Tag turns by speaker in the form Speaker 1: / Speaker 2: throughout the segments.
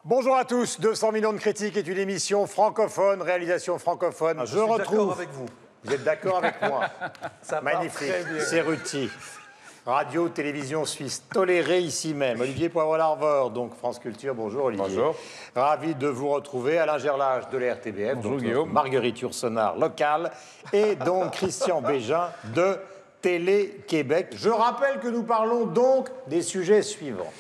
Speaker 1: Bonjour à tous, 200 millions de critiques est une émission francophone, réalisation francophone.
Speaker 2: Je suis d'accord avec vous.
Speaker 1: Vous êtes d'accord avec moi?
Speaker 2: Ça
Speaker 1: Magnifique,
Speaker 2: part très bien.
Speaker 1: c'est Ruti. Radio, télévision suisse, tolérée ici même. Olivier Poivre-Larvor, donc France Culture. Bonjour Olivier.
Speaker 3: Bonjour.
Speaker 1: Ravi de vous retrouver. Alain Gerlage de la RTBF.
Speaker 3: Bonjour
Speaker 1: donc,
Speaker 3: Guillaume.
Speaker 1: Marguerite Yourcenar, locale. Et donc Christian Bégin de Télé-Québec. Je rappelle que nous parlons donc des sujets suivants.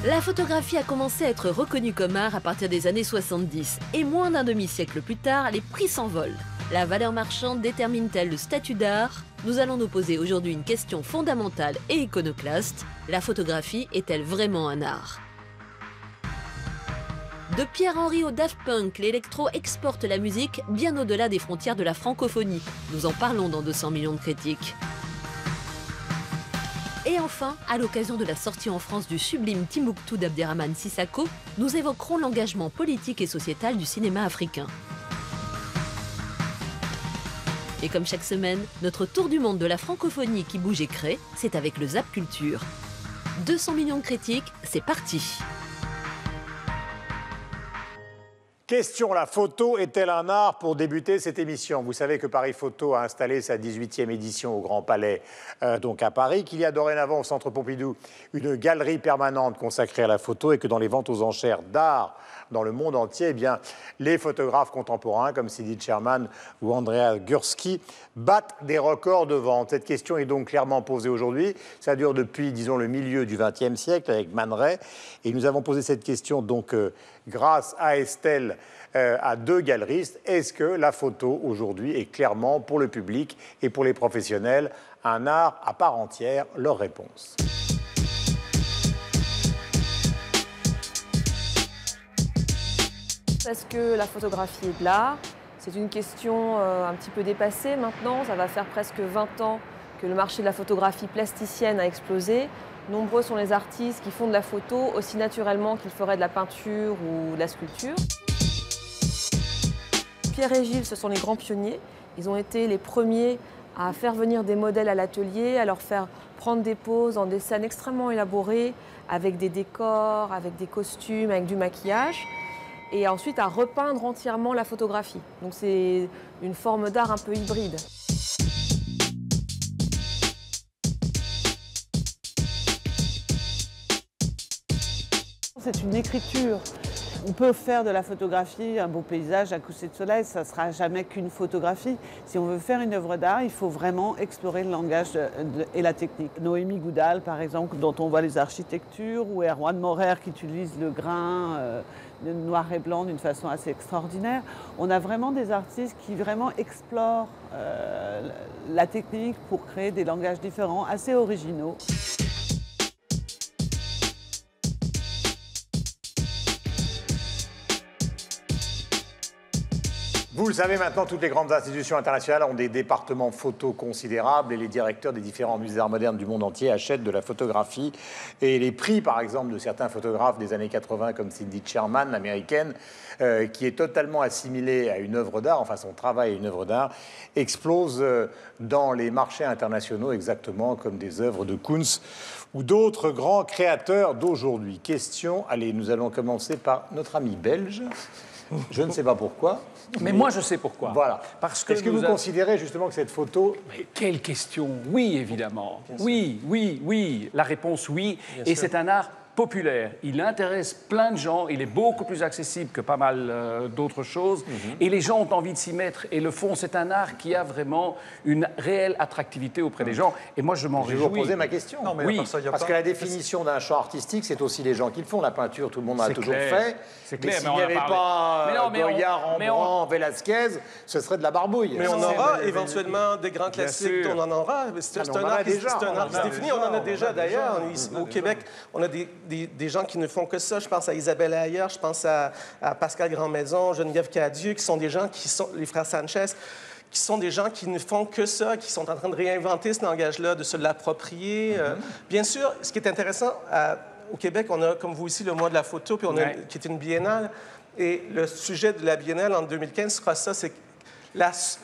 Speaker 4: La photographie a commencé à être reconnue comme art à partir des années 70. Et moins d'un demi-siècle plus tard, les prix s'envolent. La valeur marchande détermine-t-elle le statut d'art? Nous allons nous poser aujourd'hui une question fondamentale et iconoclaste. La photographie est-elle vraiment un art? De Pierre-Henry au Daft Punk, l'électro exporte la musique bien au-delà des frontières de la francophonie. Nous en parlons dans 200 millions de critiques. Et enfin, à l'occasion de la sortie en France du sublime Timbuktu d'Abderrahmane Sissako, nous évoquerons l'engagement politique et sociétal du cinéma africain. Et comme chaque semaine, notre tour du monde de la francophonie qui bouge et crée, c'est avec le Zap Culture. 200 millions de critiques, c'est parti!
Speaker 1: Question, la photo est-elle un art? Pour débuter cette émission, vous savez que Paris Photo a installé sa 18e édition au Grand Palais, donc à Paris, qu'il y a dorénavant au Centre Pompidou une galerie permanente consacrée à la photo et que dans les ventes aux enchères d'art dans le monde entier, eh bien, les photographes contemporains comme Cindy Sherman ou Andrea Gursky battent des records de vente. Cette question est donc clairement posée aujourd'hui. Ça dure depuis, disons, le milieu du XXe siècle avec Man Ray. Et nous avons posé cette question donc grâce à Estelle, à deux galeristes. Est-ce que la photo aujourd'hui est clairement pour le public et pour les professionnels un art à part entière? Leur réponse.
Speaker 5: Est-ce que la photographie est de l'art? C'est une question un petit peu dépassée maintenant. Ça va faire presque 20 ans que le marché de la photographie plasticienne a explosé. Nombreux sont les artistes qui font de la photo aussi naturellement qu'ils feraient de la peinture ou de la sculpture. Pierre et Gilles, ce sont les grands pionniers. Ils ont été les premiers à faire venir des modèles à l'atelier, à leur faire prendre des poses dans des scènes extrêmement élaborées, avec des décors, avec des costumes, avec du maquillage, et ensuite à repeindre entièrement la photographie. Donc c'est une forme d'art un peu hybride.
Speaker 6: C'est une écriture. On peut faire de la photographie, un beau paysage, un coucher de soleil, ça ne sera jamais qu'une photographie. Si on veut faire une œuvre d'art, il faut vraiment explorer le langage et la technique. Noémie Goudal, par exemple, dont on voit les architectures, ou Erwan Morer qui utilise le grain le noir et blanc d'une façon assez extraordinaire. On a vraiment des artistes qui vraiment explorent la technique pour créer des langages différents, assez originaux.
Speaker 1: Vous le savez maintenant, toutes les grandes institutions internationales ont des départements photo considérables et les directeurs des différents musées d'art moderne du monde entier achètent de la photographie. Et les prix, par exemple, de certains photographes des années 80, comme Cindy Sherman, l'américaine, qui est totalement assimilée à une œuvre d'art, enfin son travail est une œuvre d'art, explosent dans les marchés internationaux exactement comme des œuvres de Kunz ou d'autres grands créateurs d'aujourd'hui. Question, allez, nous allons commencer par notre ami belge. Je ne sais pas pourquoi.
Speaker 3: Mais moi, je sais pourquoi.
Speaker 1: Voilà.
Speaker 3: Parce que
Speaker 1: est-ce que vous considérez justement que cette photo...
Speaker 3: Mais quelle question! Oui, évidemment. Oui, oui, oui. La réponse, oui. Et c'est un art populaire. Il intéresse plein de gens. Il est beaucoup plus accessible que pas mal d'autres choses. Et les gens ont envie de s'y mettre et le font. C'est un art qui a vraiment une réelle attractivité auprès des gens. Et moi, je m'en réjouis.
Speaker 1: Je vais vous poser ma question.
Speaker 2: Non, mais
Speaker 3: Oui,
Speaker 1: parce que la définition d'un champ artistique, c'est aussi les gens qui le font. La peinture, tout le monde en a toujours fait.
Speaker 3: C'est
Speaker 1: Mais
Speaker 3: clair,
Speaker 1: s'il n'y avait pas Goya, Rembrandt, Velasquez, ce serait de la barbouille.
Speaker 2: Mais on aura éventuellement des grands classiques, on en aura. C'est un art qui se définit, on en a déjà d'ailleurs. Au Québec, on a des gens qui ne font que ça. Je pense à Isabelle Ayer, je pense à Pascal Grandmaison, Geneviève Cadieux, qui sont des gens qui sont, les frères Sanchez, qui sont des gens qui ne font que ça, qui sont en train de réinventer ce langage-là, de se l'approprier. Bien sûr, ce qui est intéressant, au Québec, on a, comme vous ici, le mois de la photo, puis qui est une biennale. Et le sujet de la biennale en 2015 sera ça, c'est que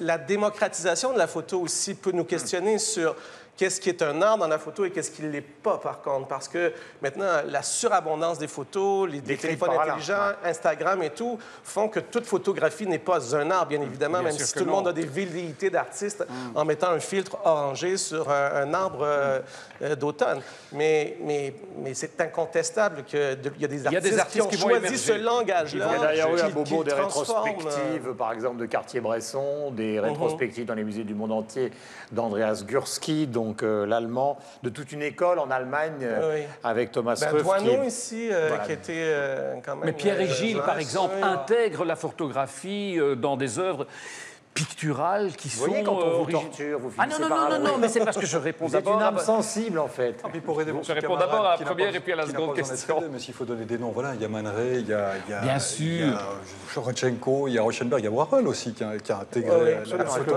Speaker 2: la démocratisation de la photo aussi peut nous questionner sur qu'est-ce qui est un art dans la photo et qu'est-ce qui ne l'est pas, par contre. Parce que maintenant, la surabondance des photos, les téléphones intelligents, Instagram et tout, font que toute photographie n'est pas un art, bien évidemment, même si tout le monde a des velléités d'artistes en mettant un filtre orangé sur un arbre d'automne. Mais c'est incontestable qu'il y a des artistes qui ont choisi ce langage-là.
Speaker 1: Il y a d'ailleurs eu à Beaubourg des rétrospectives, par exemple, de Cartier-Bresson, des rétrospectives dans les musées du monde entier d'Andreas Gursky, donc l'allemand, de toute une école en Allemagne avec Thomas Ruff.
Speaker 2: Doineau ici, qui était quand même...
Speaker 3: Mais Pierre et Gilles, par exemple, intègrent la photographie dans des œuvres picturales qui sont...
Speaker 1: Vous voyez, quand on vous torture, vous finissez
Speaker 3: non, mais c'est parce que je réponds d'abord...
Speaker 1: Vous êtes une âme sensible, en fait.
Speaker 3: Je réponds d'abord à la première et puis à la seconde question.
Speaker 7: Mais s'il faut donner des noms, voilà, il y a Man Ray, il y a
Speaker 3: bien sûr,
Speaker 7: il y a Shevchenko, il y a Rauschenberg, il y a Warhol aussi qui a intégré la photo.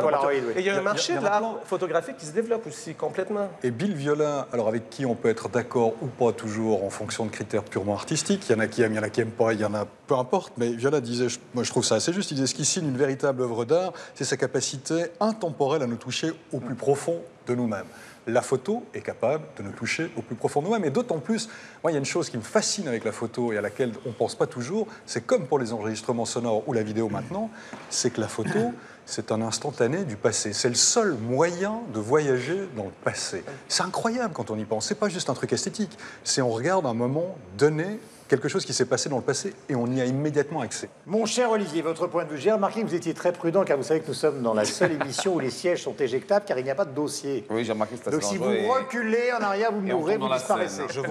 Speaker 2: Et il y a un marché de l'art photographique qui se développe aussi complètement.
Speaker 7: Et Bill Viola, alors avec qui on peut être d'accord ou pas toujours en fonction de critères purement artistiques, il y en a qui aiment, il y en a qui n'aiment pas, il y en a peu importe, mais Viola disait, moi je trouve ça assez juste, il disait ce qui signe une véritable œuvre d'art, c'est sa capacité intemporelle à nous toucher au plus profond de nous-mêmes. La photo est capable de nous toucher au plus profond de nous-mêmes. Et d'autant plus, moi, il y a une chose qui me fascine avec la photo et à laquelle on ne pense pas toujours, c'est comme pour les enregistrements sonores ou la vidéo maintenant, c'est que la photo, c'est un instantané du passé. C'est le seul moyen de voyager dans le passé. C'est incroyable quand on y pense. C'est pas juste un truc esthétique. C'est on regarde un moment donné quelque chose qui s'est passé dans le passé et on y a immédiatement accès.
Speaker 1: Mon cher Olivier, votre point de vue. J'ai remarqué que vous étiez très prudent car vous savez que nous sommes dans la seule émission où les sièges sont éjectables car il n'y a pas de dossier.
Speaker 8: Oui, j'ai remarqué que c'était
Speaker 1: donc si vous reculez en arrière, vous mourrez, vous disparaissez.
Speaker 7: Je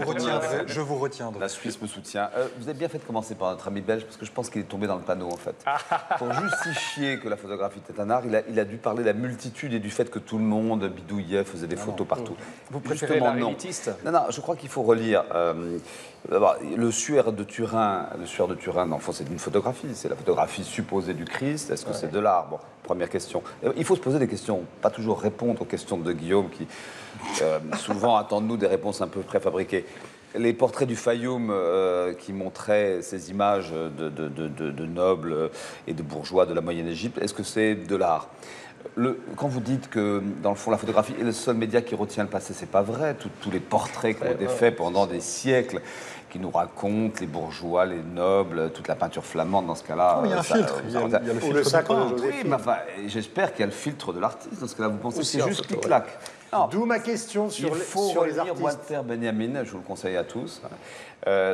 Speaker 7: vous retiendrai.
Speaker 8: La Suisse me soutient. Vous avez bien fait de commencer par notre ami belge parce que je pense qu'il est tombé dans le panneau en fait. Pour justifier que la photographie était un art, il a dû parler de la multitude et du fait que tout le monde bidouillait, faisait des photos partout.
Speaker 3: Vous préférez l'art élitiste ?
Speaker 8: Non, je crois qu'il faut relire. Le suaire de Turin, dans le fond, c'est une photographie. C'est la photographie supposée du Christ. Est-ce que c'est de l'art? Bon, première question. Il faut se poser des questions, pas toujours répondre aux questions de Guillaume, qui souvent attend de nous des réponses un peu préfabriquées. Les portraits du Fayoum qui montraient ces images de nobles et de bourgeois de la Moyenne Égypte, est-ce que c'est de l'art? Quand vous dites que, dans le fond, la photographie est le seul média qui retient le passé, c'est pas vrai. Tous les portraits qui ont été faits pendant des siècles, qui nous racontent les bourgeois, les nobles, toute la peinture flamande, dans ce cas-là...
Speaker 7: il y a un filtre. Il y a le filtre
Speaker 1: le sacre de
Speaker 8: Oui,
Speaker 1: Joséphine.
Speaker 8: mais enfin, j'espère qu'il y a le filtre de l'artiste. Dans ce cas-là, vous pensez que c'est juste clic-clac?
Speaker 1: D'où ma question sur les artistes.
Speaker 8: Walter Benjamin, je vous le conseille à tous,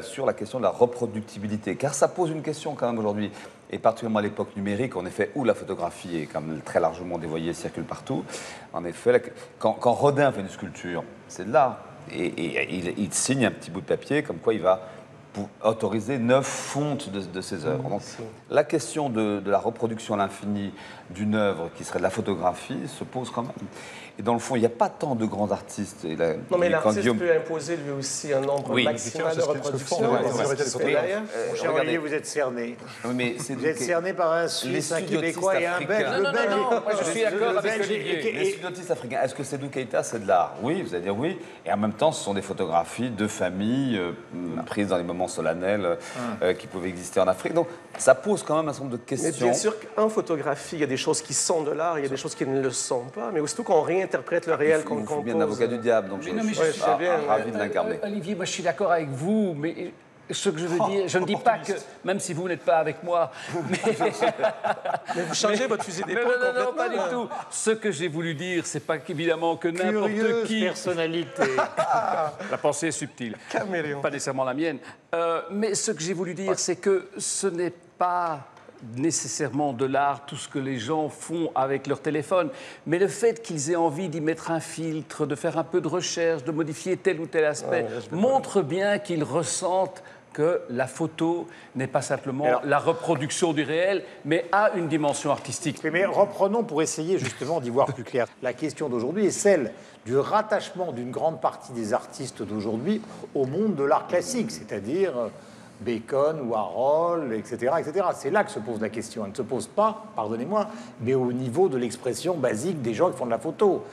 Speaker 8: sur la question de la reproductibilité. Car ça pose une question quand même aujourd'hui, et particulièrement à l'époque numérique, en effet, où la photographie est quand même très largement dévoyée, circule partout. En effet, quand Rodin fait une sculpture, c'est de l'art. Et il signe un petit bout de papier comme quoi il va autoriser 9 fontes de ses œuvres. Donc, la question de la reproduction à l'infini d'une œuvre qui serait de la photographie se pose quand même. Et dans le fond, il n'y a pas tant de grands artistes.
Speaker 2: Non, mais l'artiste peut imposer lui aussi un nombre maximal de reproductions.
Speaker 1: Cher Olivier, vous êtes cerné.
Speaker 8: Mais
Speaker 1: vous êtes cerné par un Suisse, un Québécois et un Belge.
Speaker 3: Non, moi je suis d'accord avec Olivier.
Speaker 8: Les studiotistes africains, est-ce que Seydou Keïta, c'est de l'art? Oui, vous allez dire oui. Et en même temps, ce sont des photographies de familles prises dans les moments solennels qui pouvaient exister en Afrique. Donc, ça pose quand même un certain nombre de questions.
Speaker 2: Mais bien sûr qu'en photographie, il y a des choses qui sont de l'art, il y a des choses qui ne le sont pas. Mais aussitôt qu'on réinterprète le réel qu'on compose...
Speaker 8: Il bien l'avocat du diable, donc je suis ravi de l'incarner.
Speaker 3: Olivier, moi je suis d'accord avec vous, mais... Ce que je veux dire, je ne dis pas que, même si vous n'êtes pas avec moi,
Speaker 2: mais vous changez votre fusil d'épaule complètement.
Speaker 3: Non, pas du tout. Ce que j'ai voulu dire, c'est pas qu'évidemment que n'importe qui...
Speaker 1: personnalité.
Speaker 3: La pensée est subtile.
Speaker 2: Caméléon.
Speaker 3: Pas nécessairement la mienne. Mais ce que j'ai voulu dire, c'est que ce n'est pas nécessairement de l'art, tout ce que les gens font avec leur téléphone, mais le fait qu'ils aient envie d'y mettre un filtre, de faire un peu de recherche, de modifier tel ou tel aspect, montre bien qu'ils ressentent que la photo n'est pas simplement la reproduction du réel, mais a une dimension artistique.
Speaker 1: Oui, mais reprenons pour essayer justement d'y voir plus clair. La question d'aujourd'hui est celle du rattachement d'une grande partie des artistes d'aujourd'hui au monde de l'art classique, c'est-à-dire Bacon, Warhol, etc., etc. C'est là que se pose la question. Elle ne se pose pas, pardonnez-moi, mais au niveau de l'expression basique des gens qui font de la photo.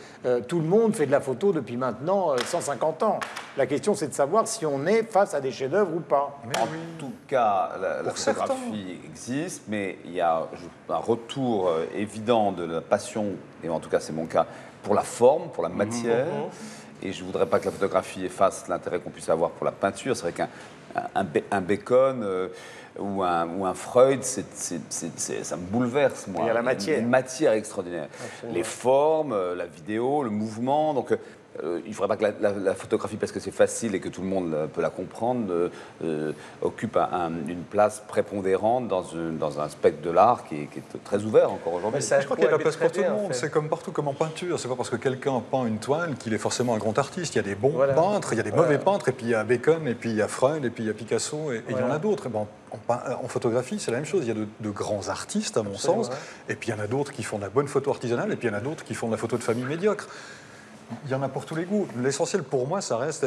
Speaker 1: Tout le monde fait de la photo depuis maintenant 150 ans. La question, c'est de savoir si on est face à des chefs-d'œuvre ou pas.
Speaker 8: En tout cas, la photographie existe, mais il y a un retour évident de la passion, et en tout cas c'est mon cas, pour la forme, pour la matière. Et je ne voudrais pas que la photographie efface l'intérêt qu'on puisse avoir pour la peinture. C'est vrai qu'un Bacon ou un Freud, ça me bouleverse, moi.
Speaker 1: Il y a la matière.
Speaker 8: Une matière extraordinaire.
Speaker 2: Absolument.
Speaker 8: Les formes, la vidéo, le mouvement. Donc, il ne faudrait pas que la photographie, parce que c'est facile et que tout le monde peut la comprendre, occupe une place prépondérante dans un spectre de l'art qui est très ouvert encore aujourd'hui.
Speaker 7: Je crois qu'il y a de la place pour tout le monde. C'est comme partout, comme en peinture. C'est pas parce que quelqu'un peint une toile qu'il est forcément un grand artiste. Il y a des bons peintres, il y a des mauvais peintres, et puis il y a Bacon, et puis il y a Freud, et puis il y a Picasso, et il y en a d'autres. Bon, en photographie, c'est la même chose. Il y a de grands artistes, à mon sens, et puis il y en a d'autres qui font de la bonne photo artisanale, et puis il y en a d'autres qui font de la photo de famille médiocre. Il y en a pour tous les goûts. L'essentiel pour moi, ça reste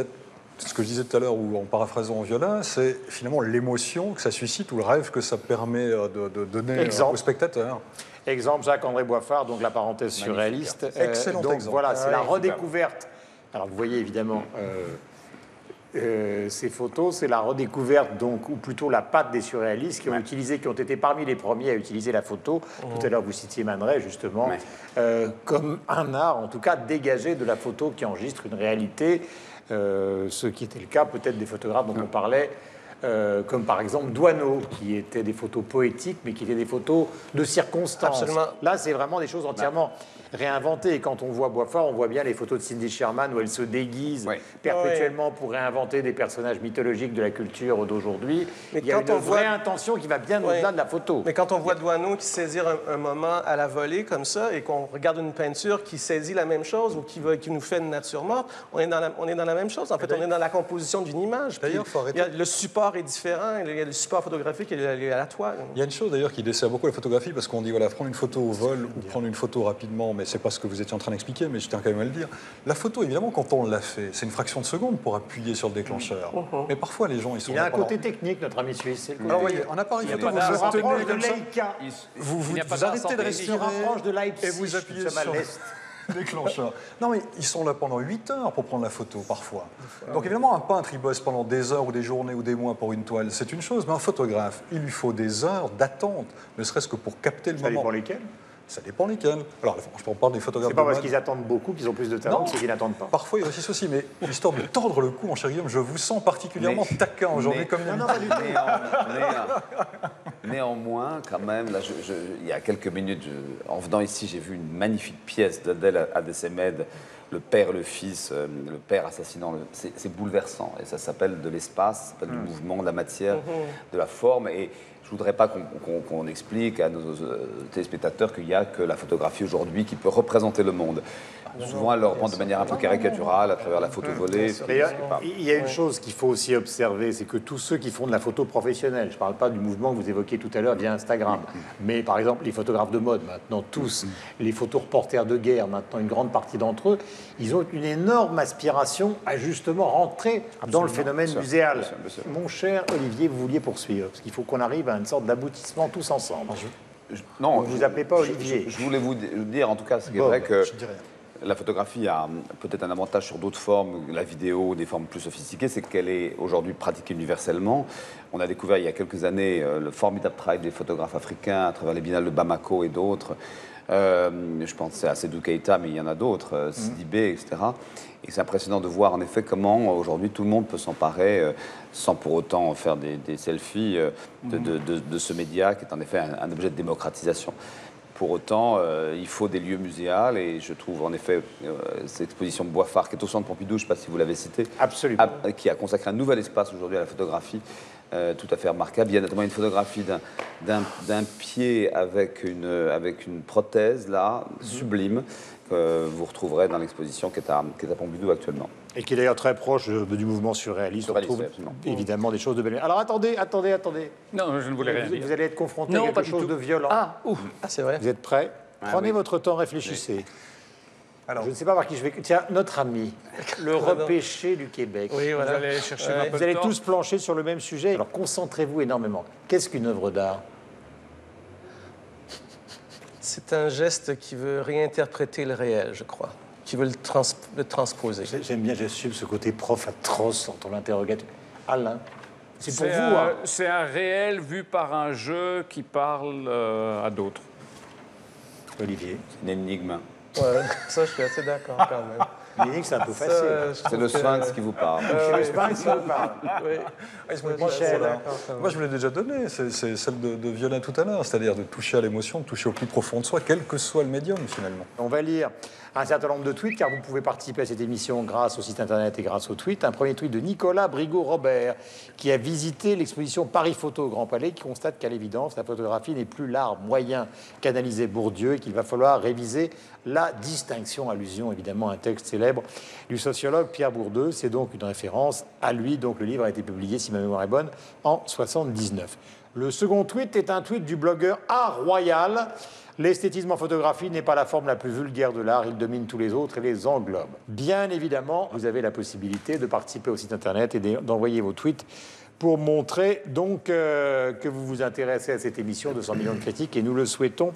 Speaker 7: ce que je disais tout à l'heure, ou en paraphrasant Viola, c'est finalement l'émotion que ça suscite ou le rêve que ça permet de donner au spectateur.
Speaker 1: Exemple, Jacques-André Boiffard, donc la parenthèse surréaliste.
Speaker 7: Excellent
Speaker 1: donc
Speaker 7: exemple.
Speaker 1: Voilà, c'est la redécouverte. Alors vous voyez évidemment ces photos, c'est la redécouverte, donc, ou plutôt la patte des surréalistes qui ont été parmi les premiers à utiliser la photo. Tout à l'heure, vous citiez Man Ray, justement, comme un art, en tout cas, dégagé de la photo qui enregistre une réalité, ce qui était le cas peut-être des photographes dont on parlait, comme par exemple Doisneau, qui étaient des photos poétiques, mais qui étaient des photos de circonstances.
Speaker 2: Absolument.
Speaker 1: Là, c'est vraiment des choses entièrement réinventées. Et quand on voit Boiffard, on voit bien les photos de Cindy Sherman où elle se déguise perpétuellement pour réinventer des personnages mythologiques de la culture d'aujourd'hui. Il y a une vraie intention qui va bien au-delà de la photo.
Speaker 2: Mais quand on voit Doisneau qui saisit un moment à la volée comme ça et qu'on regarde une peinture qui saisit la même chose ou qui nous fait une nature morte, on est dans la même chose. En fait, on est dans la composition d'une image.
Speaker 7: D'ailleurs,
Speaker 2: le support est différent. Il y a le support photographique et la toile.
Speaker 7: Il y a une chose d'ailleurs qui dessert beaucoup la photographie, parce qu'on dit, voilà, prendre une photo au vol ou prendre une photo rapidement, mais c'est pas ce que vous étiez en train d'expliquer, mais je tiens quand même à le dire. La photo, évidemment, quand on l'a fait, c'est une fraction de seconde pour appuyer sur le déclencheur. Mais parfois, les gens, ils sont...
Speaker 1: Il a un côté technique, notre ami suisse.
Speaker 7: Alors, voyez, en appareil photo, vous
Speaker 1: rapproche
Speaker 7: tenez
Speaker 1: de
Speaker 7: comme ça,
Speaker 1: Leica.
Speaker 7: vous arrêtez de respirer
Speaker 1: de Leipzig,
Speaker 7: et vous appuyez sur le déclencheur. Non, mais ils sont là pendant 8 heures pour prendre la photo, parfois. Donc, évidemment, un peintre, il bosse pendant des heures ou des journées ou des mois pour une toile, c'est une chose, mais un photographe, il lui faut des heures d'attente, ne serait-ce que pour capter le moment.
Speaker 1: Ça dépend lesquels.
Speaker 7: Ça dépend lesquels. Alors, je parle des photographes.
Speaker 1: C'est pas
Speaker 7: de
Speaker 1: parce
Speaker 7: mode.
Speaker 1: qu'ils attendent beaucoup qu'ils ont plus de talent, c'est qu'ils n'attendent pas.
Speaker 7: Parfois, il y a aussi ceci, mais histoire de tordre le cou, mon cher Guillaume, je vous sens particulièrement taquin aujourd'hui comme
Speaker 8: Néanmoins, quand même, là, il y a quelques minutes, en venant ici, j'ai vu une magnifique pièce d'Adel Adessemed, le père et le fils, le père assassinant. C'est bouleversant. Et ça s'appelle de l'espace, ça s'appelle du mouvement, de la matière, de la forme. Et je ne voudrais pas qu'on explique à nos téléspectateurs qu'il n'y a que la photographie aujourd'hui qui peut représenter le monde. Souvent, elle le reprend de manière un peu caricaturale, à travers la photo volée.
Speaker 1: D'ailleurs, il y a une chose qu'il faut aussi observer, c'est que tous ceux qui font de la photo professionnelle, je ne parle pas du mouvement que vous évoquiez tout à l'heure via Instagram, mais par exemple les photographes de mode maintenant, tous, les photos reporters de guerre, maintenant une grande partie d'entre eux, ils ont une énorme aspiration à justement rentrer dans le phénomène muséal.
Speaker 8: Bien sûr.
Speaker 1: Mon cher Olivier, vous vouliez poursuivre, parce qu'il faut qu'on arrive à une sorte d'aboutissement tous ensemble.
Speaker 8: Non,
Speaker 1: vous ne vous appelez pas Olivier.
Speaker 8: Je voulais vous dire, en tout cas, c'est vrai que la photographie a peut-être un avantage sur d'autres formes, la vidéo, des formes plus sophistiquées, c'est qu'elle est aujourd'hui pratiquée universellement. On a découvert il y a quelques années le formidable travail des photographes africains à travers les biennales de Bamako et d'autres. Je pense à Seydou Keïta, mais il y en a d'autres, Sidibé, etc. Et c'est impressionnant de voir en effet comment aujourd'hui tout le monde peut s'emparer, sans pour autant faire des selfies, de ce média qui est en effet un objet de démocratisation. Pour autant, il faut des lieux muséals et je trouve en effet cette exposition Boiffard qui est au Centre Pompidou, je ne sais pas si vous l'avez cité, qui a consacré un nouvel espace aujourd'hui à la photographie tout à fait remarquable. Il y a notamment une photographie d'un pied avec une prothèse là, sublime, que vous retrouverez dans l'exposition qui est à Pompidou actuellement.
Speaker 1: Et qui est d'ailleurs très proche du mouvement surréaliste. On trouve évidemment des choses de belles. Alors attendez.
Speaker 3: Non, je ne voulais rien dire.
Speaker 1: Vous allez être confronté à quelque chose de violent.
Speaker 2: Ah, c'est vrai.
Speaker 1: Vous êtes prêts? Prenez votre temps, réfléchissez. Oui. Alors, je ne sais pas par qui je vais... Tiens, notre ami, le repêché du Québec.
Speaker 2: Oui, voilà.
Speaker 3: Vous allez chercher un peu de temps.
Speaker 1: Vous allez tous plancher sur le même sujet. Alors concentrez-vous énormément. Qu'est-ce qu'une œuvre d'art?
Speaker 2: C'est un geste qui veut réinterpréter le réel, je crois, qui veut le transposer.
Speaker 1: J'aime bien, j'assume ce côté prof atroce dans ton interrogatoire. Alain, c'est pour vous.
Speaker 3: C'est un réel vu par un jeu qui parle à d'autres.
Speaker 1: Olivier.
Speaker 8: C'est une énigme.
Speaker 2: Ouais, ça, je suis assez d'accord quand même.
Speaker 1: Yannick, c'est un peu facile.
Speaker 8: C'est le sphinx qui vous parle.
Speaker 1: C'est le sphinx qui vous parle.
Speaker 2: Oui.
Speaker 7: Ils sont Michel. Moi, je vous l'ai déjà donné, c'est celle de Violin tout à l'heure, c'est-à-dire de toucher à l'émotion, de toucher au plus profond de soi, quel que soit le médium, finalement.
Speaker 1: On va lire un certain nombre de tweets, car vous pouvez participer à cette émission grâce au site internet et grâce aux tweets. Un premier tweet de Nicolas Brigaud-Robert, qui a visité l'exposition Paris Photo au Grand Palais, qui constate qu'à l'évidence, la photographie n'est plus l'art moyen qu'analysait Bourdieu et qu'il va falloir réviser la distinction. Allusion évidemment à un texte célèbre du sociologue Pierre Bourdieu. C'est donc une référence à lui. Donc le livre a été publié, si ma mémoire est bonne, en 1979. Le second tweet est un tweet du blogueur Art Royal. L'esthétisme en photographie n'est pas la forme la plus vulgaire de l'art, il domine tous les autres et les englobe. Bien évidemment, vous avez la possibilité de participer au site internet et d'envoyer vos tweets pour montrer donc que vous vous intéressez à cette émission de 100 millions de critiques, et nous le souhaitons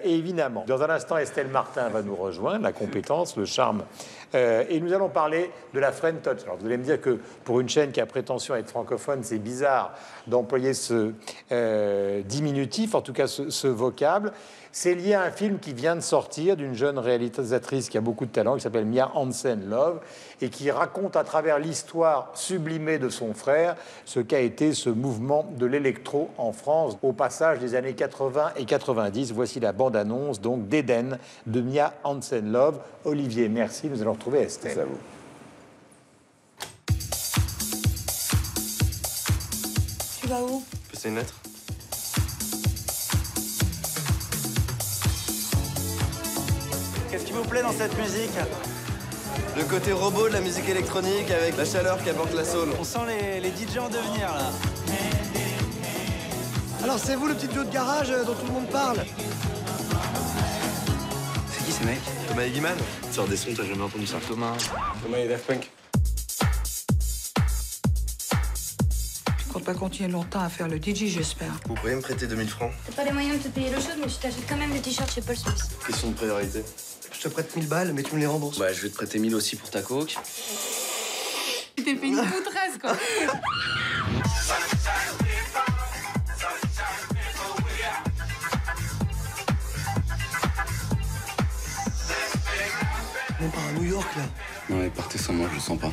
Speaker 1: évidemment. Dans un instant, Estelle Martin va nous rejoindre, la compétence, le charme, et nous allons parler de la French Touch. Alors vous allez me dire que pour une chaîne qui a prétention à être francophone, c'est bizarre d'employer ce diminutif, en tout cas ce vocable. C'est lié à un film qui vient de sortir d'une jeune réalisatrice qui a beaucoup de talent, qui s'appelle Mia Hansen-Løve, et qui raconte à travers l'histoire sublimée de son frère ce qu'a été ce mouvement de l'électro en France au passage des années 80 et 90. Voici la bande-annonce donc d'Eden de Mia Hansen-Løve. Olivier, merci. Nous allons retrouver Estelle.
Speaker 8: C'est à vous.
Speaker 9: Tu vas où?
Speaker 10: C'est une lettre.
Speaker 11: Qu'est-ce qui vous plaît dans cette musique?
Speaker 10: Le côté robot de la musique électronique avec la chaleur qu'apporte la soul.
Speaker 11: On sent les DJ en devenir, là.
Speaker 12: Alors, c'est vous le petit duo de garage dont tout le monde parle?
Speaker 11: C'est qui ces mecs?
Speaker 10: Thomas et Guiman. Sors des sons, t'as jamais entendu ça?
Speaker 11: Thomas
Speaker 10: et Daft Punk.
Speaker 9: Tu comptes pas continuer longtemps à faire le DJ, j'espère.
Speaker 10: Vous pourriez me prêter 2000 francs?
Speaker 13: T'as pas les moyens de te payer le show, mais tu t'achètes quand même des t-shirts chez Paul Smith.
Speaker 10: Question de priorité.
Speaker 12: Je te prête 1000 balles, mais tu me les rembourses.
Speaker 11: Bah, je vais te prêter 1000 aussi pour ta coke.
Speaker 9: Tu t'es fait une poutresse, quoi.
Speaker 12: On part à New York, là.
Speaker 11: Ouais, partez sans moi, je le sens pas.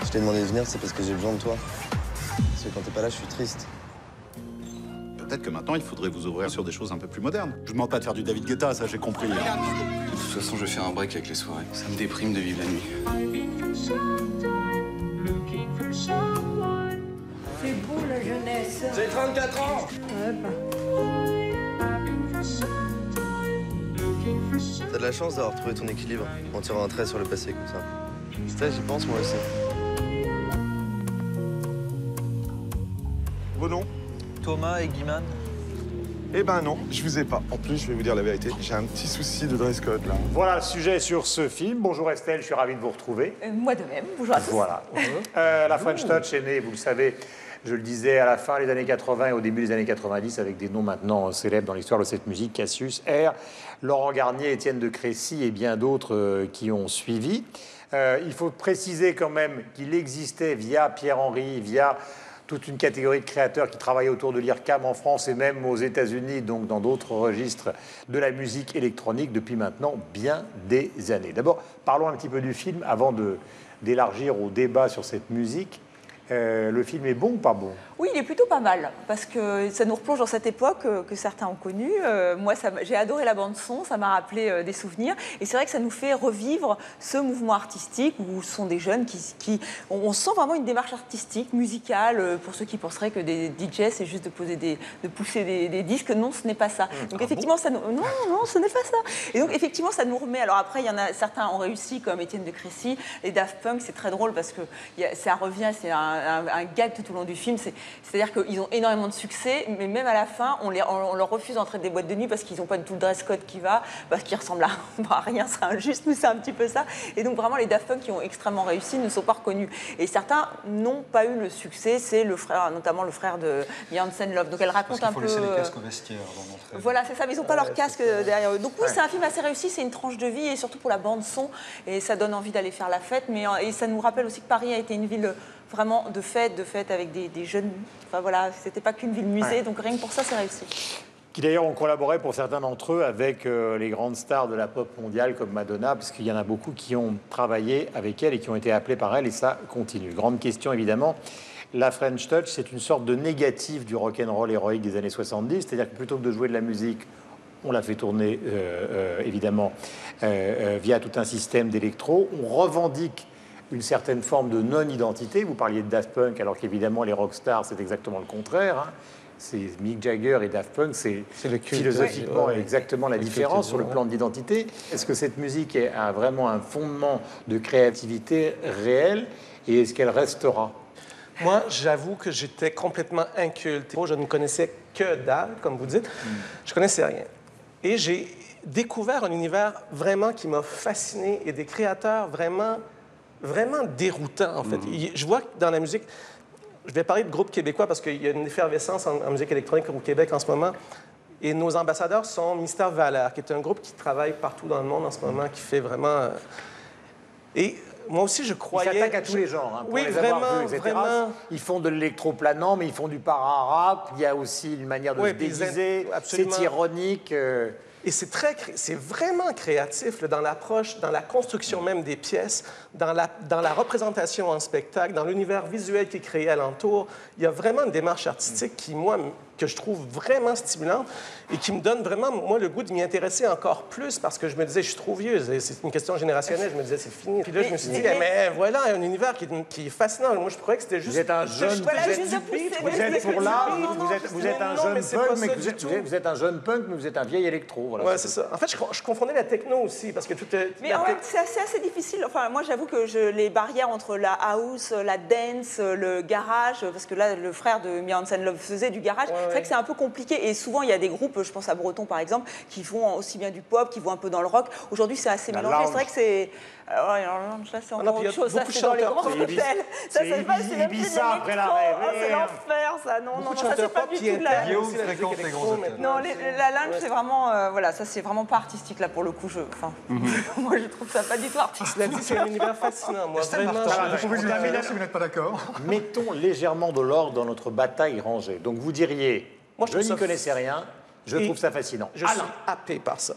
Speaker 10: Je t'ai demandé de venir, c'est parce que j'ai besoin de toi. Parce que quand t'es pas là, je suis triste.
Speaker 14: Peut-être que maintenant, il faudrait vous ouvrir sur des choses un peu plus modernes. Je vous demande pas de faire du David Guetta, ça j'ai compris.
Speaker 11: De toute façon, je vais faire un break avec les soirées. Ça me déprime de vivre la nuit.
Speaker 13: C'est beau la jeunesse.
Speaker 10: J'ai 34 ans. T'as de la chance d'avoir trouvé ton équilibre en tirant un trait sur le passé comme ça. C'est j'y pense moi aussi.
Speaker 15: Vos noms?
Speaker 11: Thomas et Guiman.
Speaker 15: Eh ben non, je vous ai pas. En plus, je vais vous dire la vérité, j'ai un petit souci de dress code là.
Speaker 1: Voilà le sujet sur ce film. Bonjour Estelle, je suis ravi de vous retrouver.
Speaker 5: Moi de même, bonjour à tous.
Speaker 1: Voilà. La French Touch est née, vous le savez, je le disais, à la fin des années 80 et au début des années 90, avec des noms maintenant célèbres dans l'histoire de cette musique, Cassius, R, Laurent Garnier, Étienne de Crécy et bien d'autres qui ont suivi. Il faut préciser quand même qu'il existait via Pierre-Henry, via toute une catégorie de créateurs qui travaillaient autour de l'IRCAM en France et même aux États-Unis, donc dans d'autres registres de la musique électronique depuis maintenant bien des années. D'abord, parlons un petit peu du film avant d'élargir au débat sur cette musique. Le film est bon ou pas bon?
Speaker 5: Oui, il est plutôt pas mal, parce que ça nous replonge dans cette époque que certains ont connue. Moi, j'ai adoré la bande-son, ça m'a rappelé des souvenirs. Et c'est vrai que ça nous fait revivre ce mouvement artistique où ce sont des jeunes on sent vraiment une démarche artistique, musicale, pour ceux qui penseraient que des DJ, c'est juste de pousser des disques. Non, ce n'est pas ça. Donc effectivement, non, ce n'est pas ça. Et donc effectivement, ça nous remet... Alors après, il y en a certains ont réussi, comme Étienne de Crécy. Les Daft Punk, c'est très drôle parce que ça revient, c'est un gag tout au long du film. C'est-à-dire qu'ils ont énormément de succès, mais même à la fin, on leur refuse d'entrer dans des boîtes de nuit parce qu'ils n'ont pas du tout le dress code qui va, parce qu'ils ressemblent à rien, c'est injuste, mais c'est un petit peu ça. Et donc vraiment, les Daft Punk qui ont extrêmement réussi ne sont pas reconnus. Et certains n'ont pas eu le succès, c'est le frère, notamment le frère de Mia Hansen-Løve. Donc elle raconte un peu...
Speaker 7: Parce qu'il faut laisser les casques au vestiaire avant d'entrer.
Speaker 5: Voilà, c'est ça, mais ils n'ont pas leur casque derrière eux. Donc oui, c'est un film assez réussi, c'est une tranche de vie, et surtout pour la bande-son, et ça donne envie d'aller faire la fête, et ça nous rappelle aussi que Paris a été une ville
Speaker 16: vraiment de fête avec des jeunes. Enfin voilà, c'était pas qu'une ville-musée, donc rien que pour ça, c'est réussi.
Speaker 1: Qui d'ailleurs ont collaboré pour certains d'entre eux avec les grandes stars de la pop mondiale comme Madonna, parce qu'il y en a beaucoup qui ont travaillé avec elle et qui ont été appelés par elle, et ça continue. Grande question évidemment. La French Touch, c'est une sorte de négatif du rock'n'roll héroïque des années 70, c'est-à-dire que plutôt que de jouer de la musique, on la fait tourner évidemment via tout un système d'électro. On revendique une certaine forme de non-identité. Vous parliez de Daft Punk, alors qu'évidemment les rockstars, c'est exactement le contraire. Hein. C'est Mick Jagger et Daft Punk, c'est philosophiquement exactement la différence sur le plan de l'identité. Est-ce que cette musique a vraiment un fondement de créativité réel et est-ce qu'elle restera?
Speaker 2: Moi, j'avoue que j'étais complètement inculte. Je ne connaissais que dalle, comme vous dites. Je connaissais rien. Et j'ai découvert un univers vraiment qui m'a fasciné et des créateurs vraiment déroutants, en fait. Je vois que dans la musique... Je vais parler de groupes québécois parce qu'il y a une effervescence en musique électronique au Québec en ce moment. Et nos ambassadeurs sont Mystère Valeur, qui est un groupe qui travaille partout dans le monde en ce moment, qui fait vraiment... Et moi aussi, je croyais...
Speaker 1: Ils s'attaquent à tous les genres, hein, pour
Speaker 2: oui,
Speaker 1: les
Speaker 2: vraiment,
Speaker 1: avoir vus, etc.
Speaker 2: vraiment.
Speaker 1: Ils font de l'électroplanant, mais ils font du para-rap. Il y a aussi une manière de se déguiser. C'est ironique.
Speaker 2: Et c'est vraiment créatif là, dans l'approche, dans la construction même des pièces, dans la représentation en spectacle, dans l'univers visuel qui est créé alentour. Il y a vraiment une démarche artistique qui, moi, que je trouve vraiment stimulante et qui me donne vraiment, moi, le goût de m'y intéresser encore plus parce que je me disais, je suis trop vieux, c'est une question générationnelle, je me disais, c'est fini. Puis là, je me suis dit, mais voilà, un univers qui est fascinant. Moi, je croyais que c'était juste...
Speaker 1: Vous êtes un jeune... Vous êtes un jeune punk, mais vous êtes un jeune punk, mais vous êtes un vieil électro. Voilà,
Speaker 2: ouais, c'est ça. En fait, je confondais la techno aussi parce que tout est...
Speaker 16: Mais en fait, c'est assez difficile. Enfin, moi, j'avoue que les barrières entre la house, la dance, le garage, parce que là, le frère de Mia Hansen-Love faisait du garage, c'est vrai que c'est un peu compliqué. Et souvent, il y a des groupes, je pense à Breton par exemple, qui font aussi bien du pop, qui vont un peu dans le rock. Aujourd'hui, c'est assez mélangé. C'est vrai que c'est... ça, c'est encore autre chose. Ça, c'est dans les grands hôtels. Ça, c'est pas... C'est
Speaker 1: Ibiza après la rêve.
Speaker 16: C'est l'enfer, ça. Non, ça, c'est pas du tout de la... Non, la lounge, c'est vraiment... Voilà, ça, c'est vraiment pas artistique, là, pour le coup. Moi, je trouve ça pas du tout artistique.
Speaker 2: C'est un univers fascinant, moi. Vraiment.
Speaker 7: Vous n'êtes pas d'accord?
Speaker 1: Mettons légèrement de l'ordre dans notre bataille rangée. Donc, vous diriez, je n'y connaissais rien, je trouve ça fascinant.
Speaker 2: Je suis happé par ça.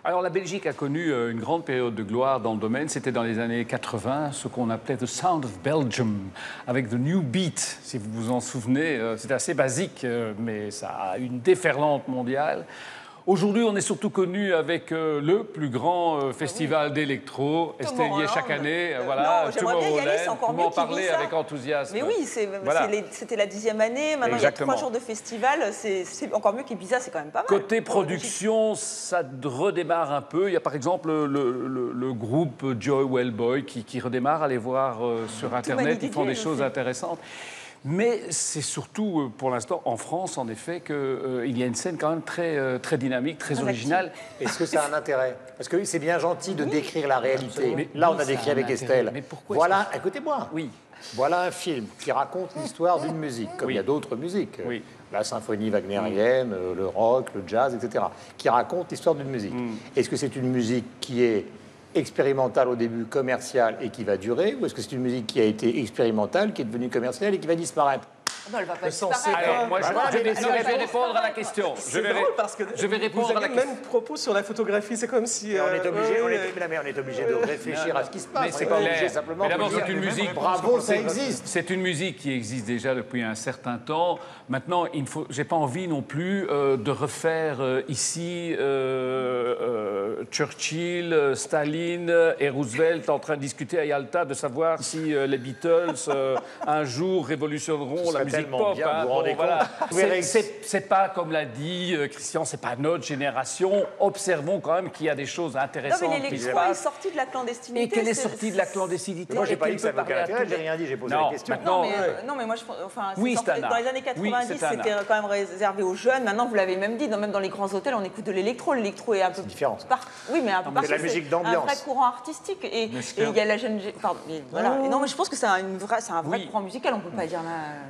Speaker 3: Alors, la Belgique a connu une grande période de gloire dans le domaine. C'était dans les années 80, ce qu'on appelait The Sound of Belgium, avec The New Beat, si vous vous en souvenez. C'est assez basique, mais ça a une déferlante mondiale. Aujourd'hui, on est surtout connu avec le plus grand festival d'électro, Estelier chaque année. Voilà, Tomorrowland. Vous m'en parlez avec enthousiasme.
Speaker 16: Mais oui, c'était la 10e année. Maintenant, il y a 3 jours de festival. C'est encore mieux qu'Ibiza, c'est quand même pas mal.
Speaker 3: Côté production, ça redémarre un peu. Il y a par exemple le groupe Joy Wellboy qui redémarre. Allez voir sur Internet, ils font des choses intéressantes. Mais c'est surtout, pour l'instant, en France, en effet, qu'il y a une scène quand même très dynamique, très originale.
Speaker 1: Est-ce que ça a un intérêt? Parce que c'est bien gentil de décrire la réalité. Mais là, on a décrit avec Estelle.
Speaker 3: Mais pourquoi?
Speaker 1: Voilà, écoutez-moi.
Speaker 3: Oui.
Speaker 1: Voilà un film qui raconte l'histoire d'une musique, comme il y a d'autres musiques.
Speaker 3: Oui.
Speaker 1: La symphonie wagnérienne, le rock, le jazz, etc. Qui raconte l'histoire d'une musique. Est-ce que c'est une musique qui est expérimentale au début, commerciale et qui va durer, ou est-ce que c'est une musique qui a été expérimentale, qui est devenue commerciale et qui va disparaître?
Speaker 16: Non, elle va pas disparaître.
Speaker 3: Alors, moi, je vais répondre à la question.
Speaker 2: C'est drôle parce que
Speaker 3: je vais répondre
Speaker 2: vous avez le même propos sur la photographie. C'est comme si...
Speaker 1: on est obligé de réfléchir à ce qui se passe.
Speaker 3: Mais c'est clair.
Speaker 1: Simplement.
Speaker 3: Mais d'abord, c'est une musique...
Speaker 1: Bravo, ça existe.
Speaker 3: C'est une musique qui existe déjà depuis un certain temps. Maintenant, j'ai pas envie non plus de refaire ici Churchill, Staline et Roosevelt en train de discuter à Yalta de savoir si les Beatles un jour révolutionneront la musique pop.
Speaker 1: Bien, vous vous rendez compte.
Speaker 3: C'est pas, comme l'a dit Christian, c'est pas notre génération. Observons quand même qu'il y a des choses intéressantes.
Speaker 16: Non, mais l'électro est sorti de la clandestinité.
Speaker 3: Et qu'elle est sortie de la clandestinité.
Speaker 1: Moi, j'ai pas dit que ça avait aucun intérêt, j'ai rien dit, j'ai posé la question.
Speaker 16: Non, mais moi, dans les années 90, c'était quand même réservé aux jeunes. Maintenant, vous l'avez même dit, même dans les grands hôtels, on écoute de l'électro. L'électro est un peu
Speaker 1: différent.
Speaker 16: Oui, mais un peu partout.
Speaker 1: C'est de la musique d'ambiance.
Speaker 16: Un vrai courant artistique. Et il y a la jeune... Voilà. Non, mais je pense que c'est un vrai courant musical, on peut pas dire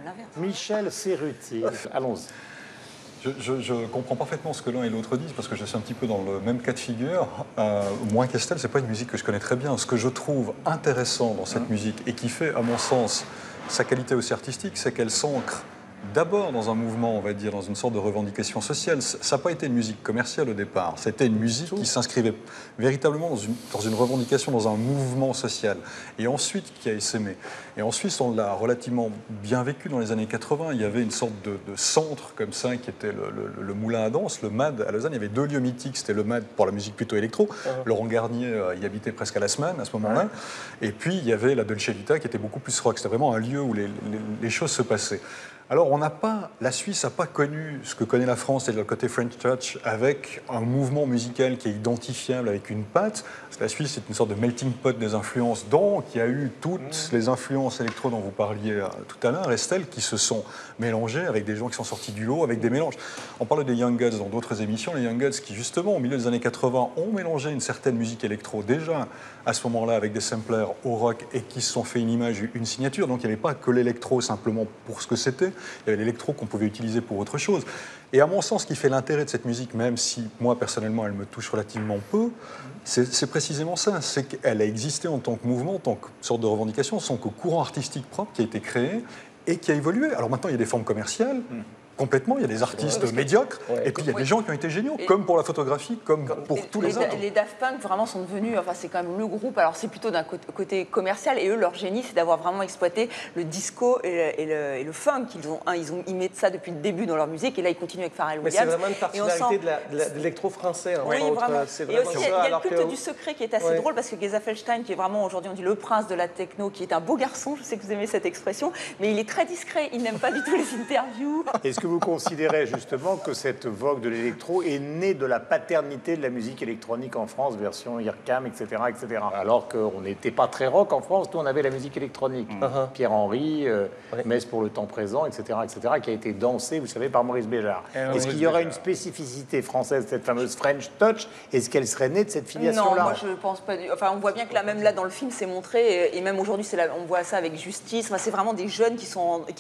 Speaker 16: l'inverse.
Speaker 1: Michel Cerruti, allons-y.
Speaker 7: Je comprends parfaitement ce que l'un et l'autre disent, parce que je suis un petit peu dans le même cas de figure. Moi, Castel, c'est pas une musique que je connais très bien. Ce que je trouve intéressant dans cette musique, et qui fait, à mon sens, sa qualité aussi artistique, c'est qu'elle s'ancre d'abord dans un mouvement, on va dire, dans une sorte de revendication sociale. Ça n'a pas été une musique commerciale au départ. C'était une musique qui s'inscrivait véritablement dans une revendication, dans un mouvement social. Et ensuite, qui a essaimé. Et ensuite, on l'a relativement bien vécu dans les années 80. Il y avait une sorte de centre comme ça, qui était le Moulin à Danse, le MAD à Lausanne. Il y avait deux lieux mythiques. C'était le MAD pour la musique plutôt électro. Laurent Garnier y habitait presque à la semaine à ce moment-là. Et puis, il y avait la Dolce Vita qui était beaucoup plus rock. C'était vraiment un lieu où les choses se passaient. Alors, la Suisse n'a pas connu ce que connaît la France, c'est-à-dire le côté French Touch, avec un mouvement musical qui est identifiable, avec une patte. Parce que la Suisse, c'est une sorte de melting pot des influences, donc il y a eu toutes les influences électro dont vous parliez tout à l'heure, Estelle, qui se sont mélangées avec des gens qui sont sortis du lot, avec des mélanges. On parlait des Young Guns dans d'autres émissions, les Young Guns qui, justement, au milieu des années 80, ont mélangé une certaine musique électro, déjà à ce moment-là, avec des samplers au rock, et qui se sont fait une image, une signature. Donc il n'y avait pas que l'électro simplement pour ce que c'était. Il y avait l'électro qu'on pouvait utiliser pour autre chose. Et à mon sens, ce qui fait l'intérêt de cette musique, même si moi, personnellement, elle me touche relativement peu, c'est précisément ça. C'est qu'elle a existé en tant que mouvement, en tant que sorte de revendication, en tant que courant artistique propre qui a été créé et qui a évolué. Alors maintenant, il y a des formes commerciales. Complètement, il y a des artistes médiocres, et puis il y a des gens qui ont été géniaux, comme pour la photographie, comme pour tous les autres.
Speaker 16: Les Daft Punk vraiment sont devenus, enfin c'est quand même le groupe, alors c'est plutôt d'un côté commercial, et eux, leur génie, c'est d'avoir vraiment exploité le disco et le funk. Ils mettent ça depuis le début dans leur musique, et là ils continuent avec Pharrell Williams.
Speaker 2: Mais c'est vraiment une particularité de l'électro-français.
Speaker 16: Oui, vraiment. Et aussi, il y a le culte du secret qui est assez drôle, parce que Geza Felstein, qui est vraiment aujourd'hui, on dit le prince de la techno, qui est un beau garçon, je sais que vous aimez cette expression, mais il est très discret, il n'aime pas du tout les interviews.
Speaker 1: Est-ce que vous considérez justement que cette vogue de l'électro est née de la paternité de la musique électronique en France, version IRCAM, etc., etc. Alors qu'on n'était pas très rock en France, nous on avait la musique électronique. Pierre-Henry, Messe pour le temps présent, etc., qui a été dansée, vous savez, par Maurice Béjart. Est-ce qu'il y aurait une spécificité française, cette fameuse French Touch? Est-ce qu'elle serait née de cette filiation-là?
Speaker 16: Non, moi je pense pas. Enfin, on voit bien que là, même là dans le film, c'est montré, et même aujourd'hui, on voit ça avec Justice. Enfin, c'est vraiment des jeunes qui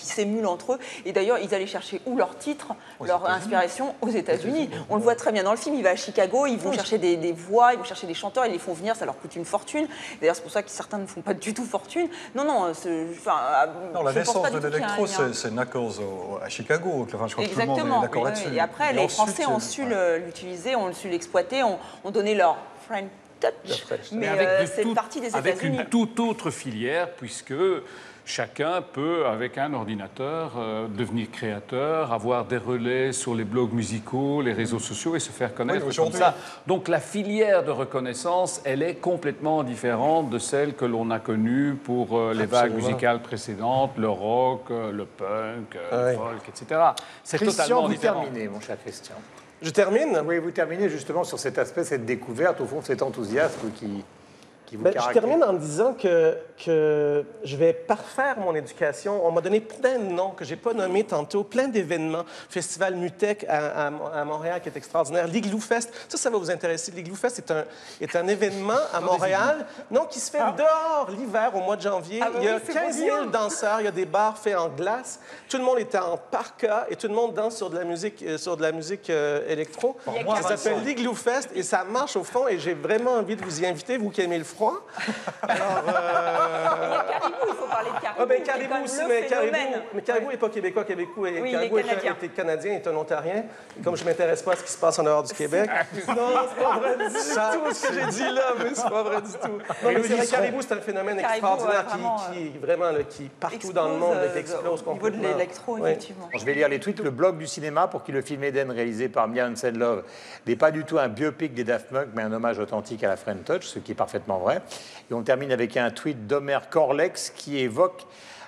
Speaker 16: s'émulent entre eux. Et d'ailleurs, ils allaient chercher où leur titre, leur inspiration aux États-Unis. On le voit très bien dans le film. Il va à Chicago, ils vont chercher des voix, ils vont chercher des chanteurs, ils les font venir, ça leur coûte une fortune. D'ailleurs, c'est pour ça que certains ne font pas du tout fortune. Non,
Speaker 7: la naissance de l'électro, c'est Knuckles à Chicago. Enfin, je crois que tout le monde est d'accord là-dessus.
Speaker 16: Et après, les Français ont su l'utiliser, ont su l'exploiter, ont donné leur French Touch. Mais c'est partie des États-Unis.
Speaker 3: Avec une toute autre filière, puisque chacun peut, avec un ordinateur, devenir créateur, avoir des relais sur les blogs musicaux, les réseaux sociaux et se faire connaître comme ça. Donc la filière de reconnaissance, elle est complètement différente de celle que l'on a connue pour les vagues musicales précédentes, le rock, le punk, le folk, etc. C'est totalement différent.
Speaker 1: Vous terminez, mon cher Christian.
Speaker 2: Je termine?
Speaker 1: Oui, vous terminez justement sur cet aspect, cette découverte, au fond, cet enthousiasme qui vous caractérise.
Speaker 2: Je termine en disant que je vais parfaire mon éducation. On m'a donné plein de noms que je n'ai pas nommés tantôt, plein d'événements. Festival Mutec à Montréal qui est extraordinaire. l'Igloo Fest, ça va vous intéresser. l'Igloo Fest est un événement à Montréal qui se fait dehors l'hiver au mois de janvier. Il y a 15 000 danseurs, il y a des bars faits en glace. Tout le monde est en parka et tout le monde danse sur de la musique, électro. Ça s'appelle l'Igloo Fest et ça marche au fond et j'ai vraiment envie de vous y inviter, vous qui aimez le froid. Alors,
Speaker 16: Caribou, il faut parler de Caribou.
Speaker 2: Caribou aussi, mais Caribou n'est pas québécois. Caribou est canadien, est un Ontarien. Et comme je ne m'intéresse pas à ce qui se passe en dehors du Québec. Non, c'est pas vrai du tout ce que j'ai dit là, mais c'est pas vrai du tout. Non, mais c'est vrai, Caribou, c'est un phénomène extraordinaire qui partout dans le monde explose complètement.
Speaker 16: Au niveau de l'électro, effectivement.
Speaker 1: Je vais lire les tweets. Le blog du cinéma, pour qui le film Eden, réalisé par Mia Hansen-Love, n'est pas du tout un biopic des Daft Punk, mais un hommage authentique à la French Touch, ce qui est parfaitement vrai. Et on termine avec un tweet d'Omer Corlex qui évoque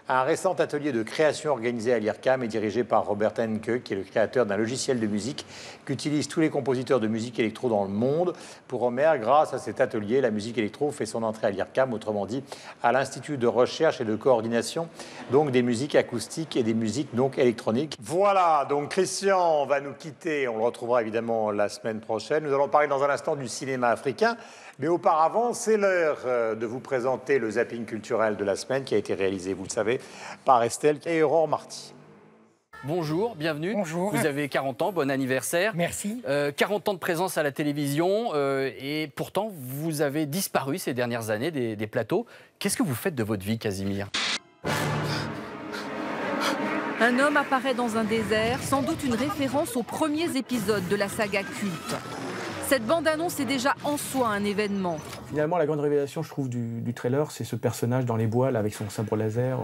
Speaker 1: un récent atelier de création organisé à l'IRCAM et dirigé par Robert Henke, qui est le créateur d'un logiciel de musique qu'utilisent tous les compositeurs de musique électro dans le monde. Pour Omer, grâce à cet atelier, la musique électro fait son entrée à l'IRCAM, autrement dit à l'Institut de recherche et de coordination, donc des musiques acoustiques et des musiques donc électroniques. Voilà, donc Christian va nous quitter, on le retrouvera évidemment la semaine prochaine. Nous allons parler dans un instant du cinéma africain. Mais auparavant, c'est l'heure de vous présenter le zapping culturel de la semaine qui a été réalisé, vous le savez, par Estelle et Aurore Marty.
Speaker 17: Bonjour, bienvenue.
Speaker 18: Bonjour.
Speaker 17: Vous avez 40 ans, bon anniversaire.
Speaker 18: Merci.
Speaker 17: 40 ans de présence à la télévision et pourtant vous avez disparu ces dernières années des plateaux. Qu'est-ce que vous faites de votre vie, Casimir?
Speaker 19: Un homme apparaît dans un désert, sans doute une référence aux premiers épisodes de la saga culte. Cette bande-annonce est déjà en soi un événement.
Speaker 20: Finalement, la grande révélation, je trouve, du trailer, c'est ce personnage dans les bois, là, avec son sabre laser,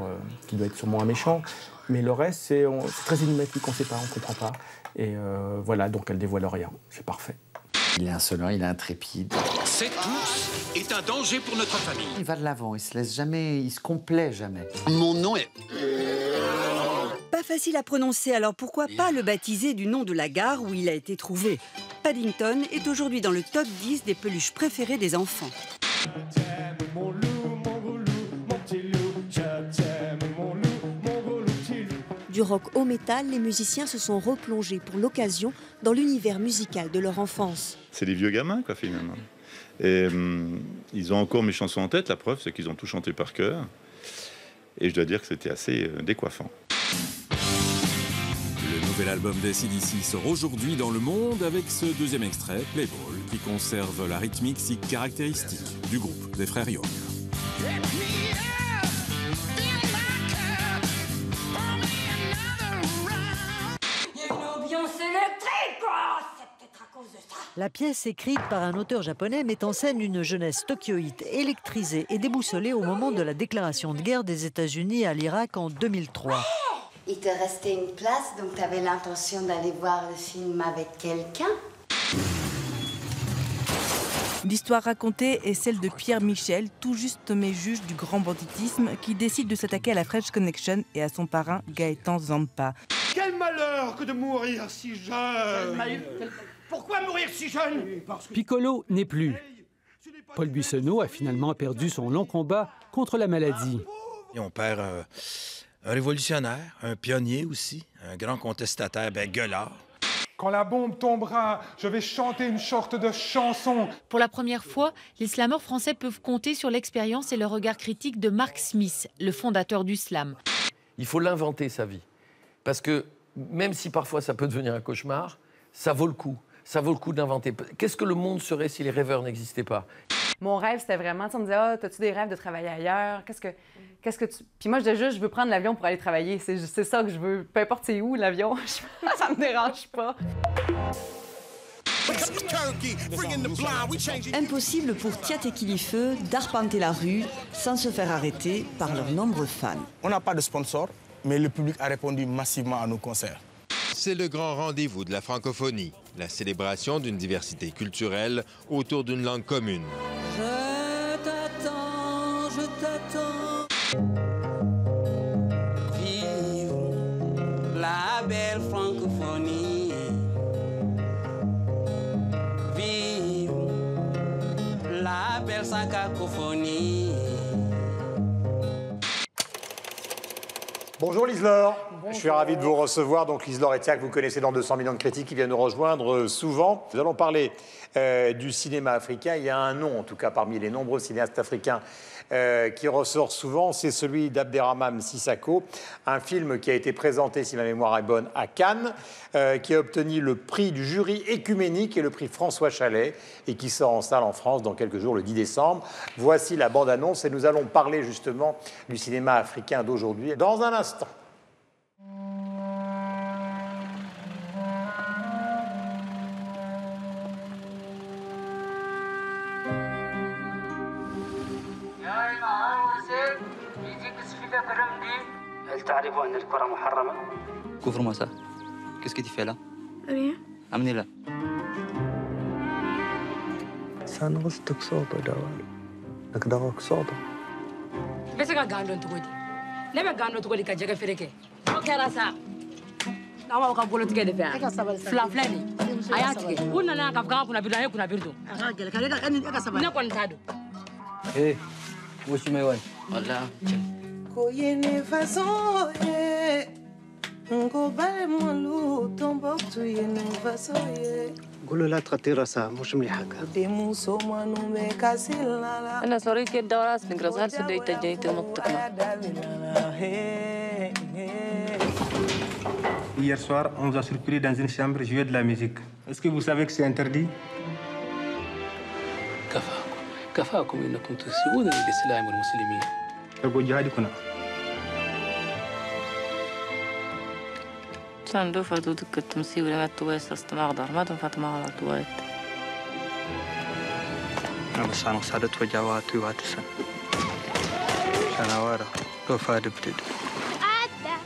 Speaker 20: qui doit être sûrement un méchant. Mais le reste, c'est très énigmatique, on ne sait pas, on ne comprend pas. Et voilà, donc elle dévoile rien, c'est parfait.
Speaker 21: Il est insolent, il est intrépide.
Speaker 22: Cet ours est un danger pour notre famille.
Speaker 21: Il va de l'avant, il se laisse jamais, il se complaît jamais.
Speaker 22: Mon nom est...
Speaker 23: Pas facile à prononcer, alors pourquoi pas le baptiser du nom de la gare où il a été trouvé. Paddington est aujourd'hui dans le top 10 des peluches préférées des enfants.
Speaker 24: Du rock au métal, les musiciens se sont replongés pour l'occasion dans l'univers musical de leur enfance.
Speaker 25: C'est des vieux gamins, quoi, finalement. Et ils ont encore mes chansons en tête. La preuve, c'est qu'ils ont tout chanté par cœur. Et je dois dire que c'était assez décoiffant.
Speaker 26: Le nouvel album d'AC/DC sort aujourd'hui dans le monde avec ce deuxième extrait, Playball, qui conserve la rythmique si caractéristique du groupe des frères Young.
Speaker 27: La pièce écrite par un auteur japonais met en scène une jeunesse tokyoïte électrisée et déboussolée au moment de la déclaration de guerre des États-Unis à l'Irak en 2003.
Speaker 28: Il te restait une place, donc tu avais l'intention d'aller voir le film avec quelqu'un?
Speaker 29: L'histoire racontée est celle de Pierre Michel, tout juste nommé juge du grand banditisme, qui décide de s'attaquer à la French Connection et à son parrain Gaëtan Zampa.
Speaker 30: Quel malheur que de mourir si jeune! Pourquoi mourir si jeune?
Speaker 31: Piccolo n'est plus. Paul Buissonneau a finalement perdu son long combat contre la maladie.
Speaker 32: Et on perd un révolutionnaire, un pionnier aussi, un grand contestataire, gueulard.
Speaker 30: Quand la bombe tombera, je vais chanter une sorte de chanson.
Speaker 33: Pour la première fois, les slameurs français peuvent compter sur l'expérience et le regard critique de Mark Smith, le fondateur du slam.
Speaker 34: Il faut l'inventer, sa vie. Parce que même si parfois ça peut devenir un cauchemar, ça vaut le coup. Ça vaut le coup d'inventer. Qu'est-ce que le monde serait si les rêveurs n'existaient pas?
Speaker 35: Mon rêve, c'était vraiment, on me disait, ah, t'as-tu des rêves de travailler ailleurs? Qu'est-ce que tu... Puis moi, je disais juste, je veux prendre l'avion pour aller travailler. C'est ça que je veux. Peu importe c'est où, l'avion, ça me dérange pas.
Speaker 23: Impossible pour Tiat et Kilifeu d'arpenter la rue sans se faire arrêter par leurs nombreux fans.
Speaker 32: On n'a pas de sponsor, mais le public a répondu massivement à nos concerts.
Speaker 36: C'est le grand rendez-vous de la francophonie, la célébration d'une diversité culturelle autour d'une langue commune.
Speaker 23: Je t'attends, je t'attends.
Speaker 37: Vive la belle francophonie. Vive la belle cacophonie.
Speaker 1: Bonjour Lise-Laure, je suis ravi de vous recevoir. Donc Lise-Laure Etiac, vous connaissez dans 200 millions de critiques qui viennent nous rejoindre souvent. Nous allons parler du cinéma africain. Il y a un nom, en tout cas parmi les nombreux cinéastes africains qui ressort souvent, c'est celui d'Abderrahmane Sissako, un film qui a été présenté, si ma mémoire est bonne, à Cannes, qui a obtenu le prix du jury écuménique et le prix François Chalet, et qui sort en salle en France dans quelques jours, le 10 décembre. Voici la bande-annonce et nous allons parler justement du cinéma africain d'aujourd'hui dans un instant.
Speaker 38: Couvre-moi ça. Qu'est-ce que tu fais là?
Speaker 23: Rien.
Speaker 38: Amenez-la.
Speaker 12: سنغصتك صوته دوالي لك دغك صوته
Speaker 39: بس كان تقولي لما كان تقولي كجاك فريكه اوكي راسا kama ukabolo tikede fya flan flani ayatike kuna na kafika kuna bidu kuna bidu akagele kaleka kani akasaba na kwa ntado
Speaker 38: woshi mai wani wala
Speaker 23: koyene façon ngo bale molu tombo tu yene façon
Speaker 12: قولوا لا تغطي راسها مش مليحة
Speaker 23: demuso manu me kasila
Speaker 39: انا صوري كده راس نقرصها سديت جايت نقطه
Speaker 2: hier soir, on nous a surpris dans une chambre jouer de la musique. Est-ce que vous savez que c'est interdit?
Speaker 37: كفاكم انكم تسيئون للاسلام والمسلمين.
Speaker 39: Sandu fadu dikkatim siwlemet tuwesas tamagdar ma dum fatmagdar tuwet.
Speaker 12: بس أنا صارت وجواتي واتسن شنوارة كفاد بتد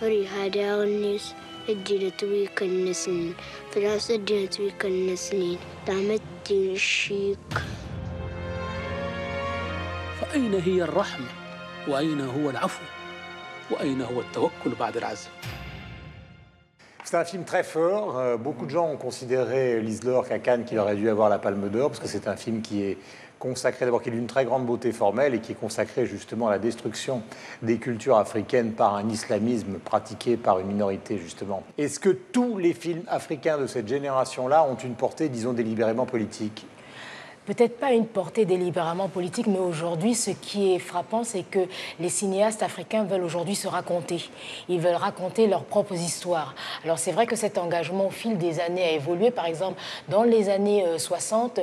Speaker 3: فري هذا الناس الدين تويك النسنين فراس الدين تويك النسنين دامت الشيك.
Speaker 37: فأين هي الرحمة؟ وأين هو العفو؟ وأين هو التوكل بعد العزم؟
Speaker 1: C'est un film très fort. Beaucoup de gens ont considéré Lise Lorque à Cannes qu'il aurait dû avoir la Palme d'Or parce que c'est un film qui est consacré, d'abord qui est d'une très grande beauté formelle et qui est consacré justement à la destruction des cultures africaines par un islamisme pratiqué par une minorité justement. Est-ce que tous les films africains de cette génération-là ont une portée, disons, délibérément politique ?
Speaker 39: Peut-être pas une portée délibérément politique, mais aujourd'hui, ce qui est frappant, c'est que les cinéastes africains veulent aujourd'hui se raconter. Ils veulent raconter leurs propres histoires. Alors c'est vrai que cet engagement au fil des années a évolué. Par exemple, dans les années 60,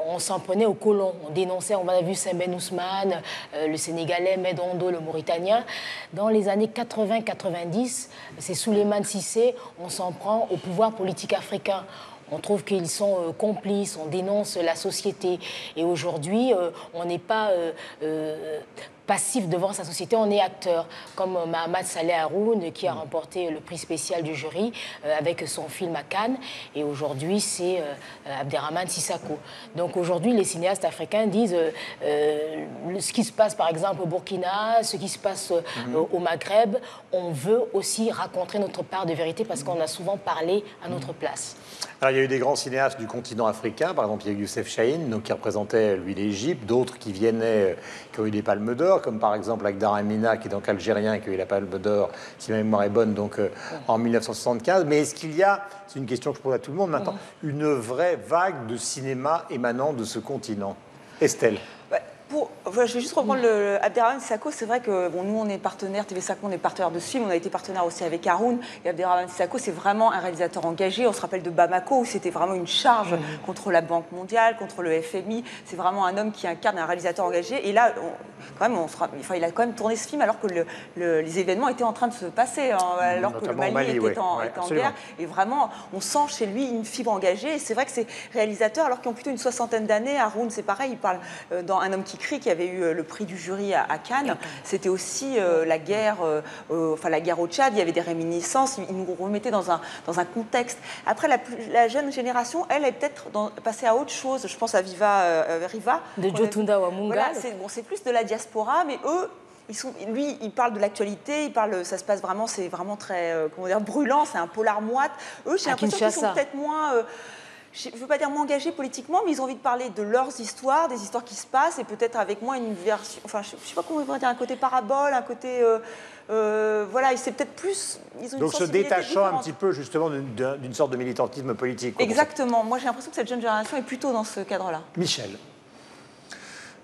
Speaker 39: on s'en prenait aux colons. On dénonçait, on a vu Sembène Ousmane, le Sénégalais, Medondo, le Mauritanien. Dans les années 80-90, c'est Souleymane Cissé, on s'en prend au pouvoir politique africain. On trouve qu'ils sont complices, on dénonce la société. Et aujourd'hui, on n'est pas passif devant sa société, on est acteur. Comme Mahamat Saleh Haroun, qui a remporté le prix spécial du jury avec son film à Cannes. Et aujourd'hui, c'est Abderrahmane Sissako. Donc aujourd'hui, les cinéastes africains disent ce qui se passe par exemple au Burkina, ce qui se passe au Maghreb, on veut aussi raconter notre part de vérité parce qu'on a souvent parlé à notre place.
Speaker 1: Alors, il y a eu des grands cinéastes du continent africain, par exemple il y a Youssef Chahine, donc, qui représentait lui l'Égypte, d'autres qui venaient, qui ont eu des palmes d'or, comme par exemple Agdar Amina, qui est donc algérien, qui a eu la palme d'or, si ma mémoire est bonne, donc en 1975. Mais est-ce qu'il y a, c'est une question que je pose à tout le monde maintenant, une vraie vague de cinéma émanant de ce continent? Estelle?
Speaker 4: Je vais juste reprendre Abderrahmane Sissako. C'est vrai que nous, on est partenaire, TV5, on est partenaire de ce film. On a été partenaire aussi avec Haroun. Et Abderrahmane Sissako, c'est vraiment un réalisateur engagé. On se rappelle de Bamako, où c'était vraiment une charge contre la Banque mondiale, contre le FMI. C'est vraiment un homme qui incarne un réalisateur engagé. Et là, il a quand même tourné ce film alors que les événements étaient en train de se passer, alors que le Mali était en guerre. Et vraiment, on sent chez lui une fibre engagée. Et c'est vrai que ces réalisateurs, alors qu'ils ont plutôt une soixantaine d'années, Haroun, c'est pareil, il parle dans Un homme qui crie, qui avait eu le prix du jury à Cannes. C'était aussi la guerre au Tchad. Il y avait des réminiscences. Il nous remettait dans un contexte. Après, la jeune génération, elle est peut-être passée à autre chose. Je pense à Riva.
Speaker 39: De Jotunda Wamunga.
Speaker 4: Voilà, c'est plus de la diaspora, mais eux, lui, il parle de l'actualité, ça se passe vraiment, c'est vraiment très, brûlant, c'est un polar moite. Eux, j'ai l'impression qu'ils sont peut-être moins... je ne veux pas dire moins engagés politiquement, mais ils ont envie de parler de leurs histoires, des histoires qui se passent, et peut-être avec moi une version... Enfin, je ne sais pas comment on va dire, un côté parabole, un côté... voilà, et c'est peut-être plus...
Speaker 1: Donc se détachant un petit peu justement d'une sorte de militantisme politique.
Speaker 4: Exactement. Moi, j'ai l'impression que cette jeune génération est plutôt dans ce cadre-là.
Speaker 1: Michel.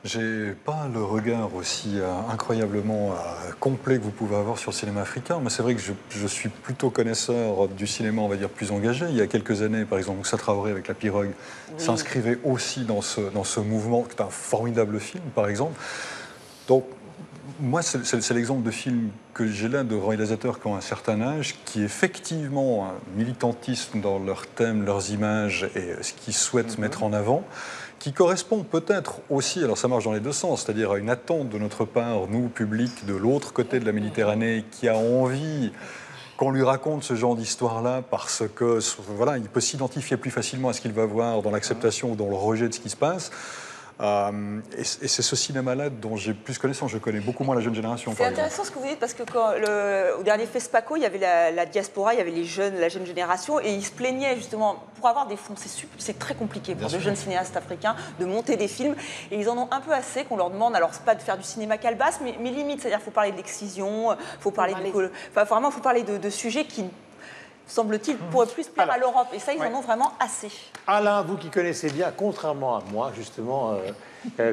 Speaker 5: J'ai pas le regard aussi incroyablement complet que vous pouvez avoir sur le cinéma africain, mais c'est vrai que je suis plutôt connaisseur du cinéma, on va dire, plus engagé. Il y a quelques années, par exemple, Moussa Traoré avec La Pirogue s'inscrivait aussi dans ce mouvement, qui est un formidable film, par exemple. Donc, moi, c'est l'exemple de films que j'ai là de réalisateurs qui ont un certain âge, qui effectivement ont un militantisme dans leurs thèmes, leurs images et ce qu'ils souhaitent mettre en avant, qui correspond peut-être aussi, alors ça marche dans les deux sens, c'est-à-dire à une attente de notre part, nous, public, de l'autre côté de la Méditerranée, qui a envie qu'on lui raconte ce genre d'histoire-là parce que, voilà, il peut s'identifier plus facilement à ce qu'il va voir dans l'acceptation ou dans le rejet de ce qui se passe. Et c'est ce cinéma-là dont j'ai plus connaissance. Je connais beaucoup moins la jeune génération.
Speaker 4: C'est intéressant ce que vous dites, parce que au dernier FESPACO, il y avait la diaspora, il y avait la jeune génération, et ils se plaignaient justement, pour avoir des fonds, c'est très compliqué pour de jeunes cinéastes africains de monter des films, et ils en ont un peu assez qu'on leur demande, alors c'est pas de faire du cinéma calebasse, mais limite, c'est-à-dire qu'il faut parler de l'excision, il faut parler de sujets qui, semble-t-il, pourrait plus plaire à l'Europe. Et ça, ils en ont vraiment assez.
Speaker 1: Alain, vous qui connaissez bien, contrairement à moi, justement,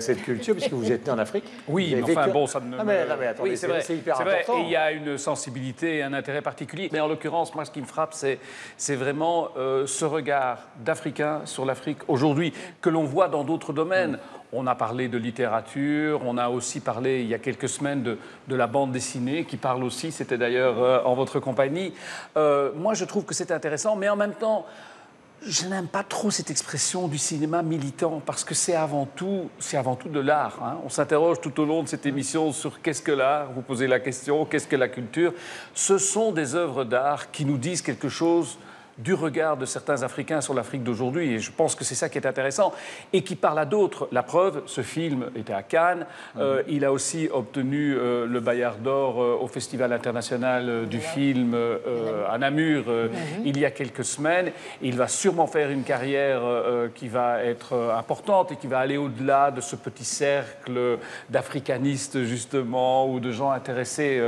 Speaker 1: cette culture, puisque vous êtes né en Afrique.
Speaker 6: Oui, mais enfin, bon, ça ne...
Speaker 1: Non, mais attendez,
Speaker 6: oui, c'est vrai,
Speaker 1: c'est hyper
Speaker 6: c'est vrai.
Speaker 1: important.
Speaker 6: Et il y a une sensibilité et un intérêt particulier. Mais en l'occurrence, moi, ce qui me frappe, c'est vraiment ce regard d'Africains sur l'Afrique aujourd'hui, que l'on voit dans d'autres domaines. On a parlé de littérature, on a aussi parlé, il y a quelques semaines, de la bande dessinée, qui parle aussi, c'était d'ailleurs en votre compagnie. Moi, je trouve que c'est intéressant, mais en même temps, je n'aime pas trop cette expression du cinéma militant, parce que c'est avant tout de l'art. Hein. On s'interroge tout au long de cette émission sur qu'est-ce que l'art, vous posez la question, qu'est-ce que la culture. Ce sont des œuvres d'art qui nous disent quelque chose du regard de certains Africains sur l'Afrique d'aujourd'hui. Et je pense que c'est ça qui est intéressant. Et qui parle à d'autres. La preuve, ce film était à Cannes. Il a aussi obtenu le Bayard d'Or au Festival international du film à Namur il y a quelques semaines. Il va sûrement faire une carrière qui va être importante et qui va aller au-delà de ce petit cercle d'africanistes, justement, ou de gens intéressés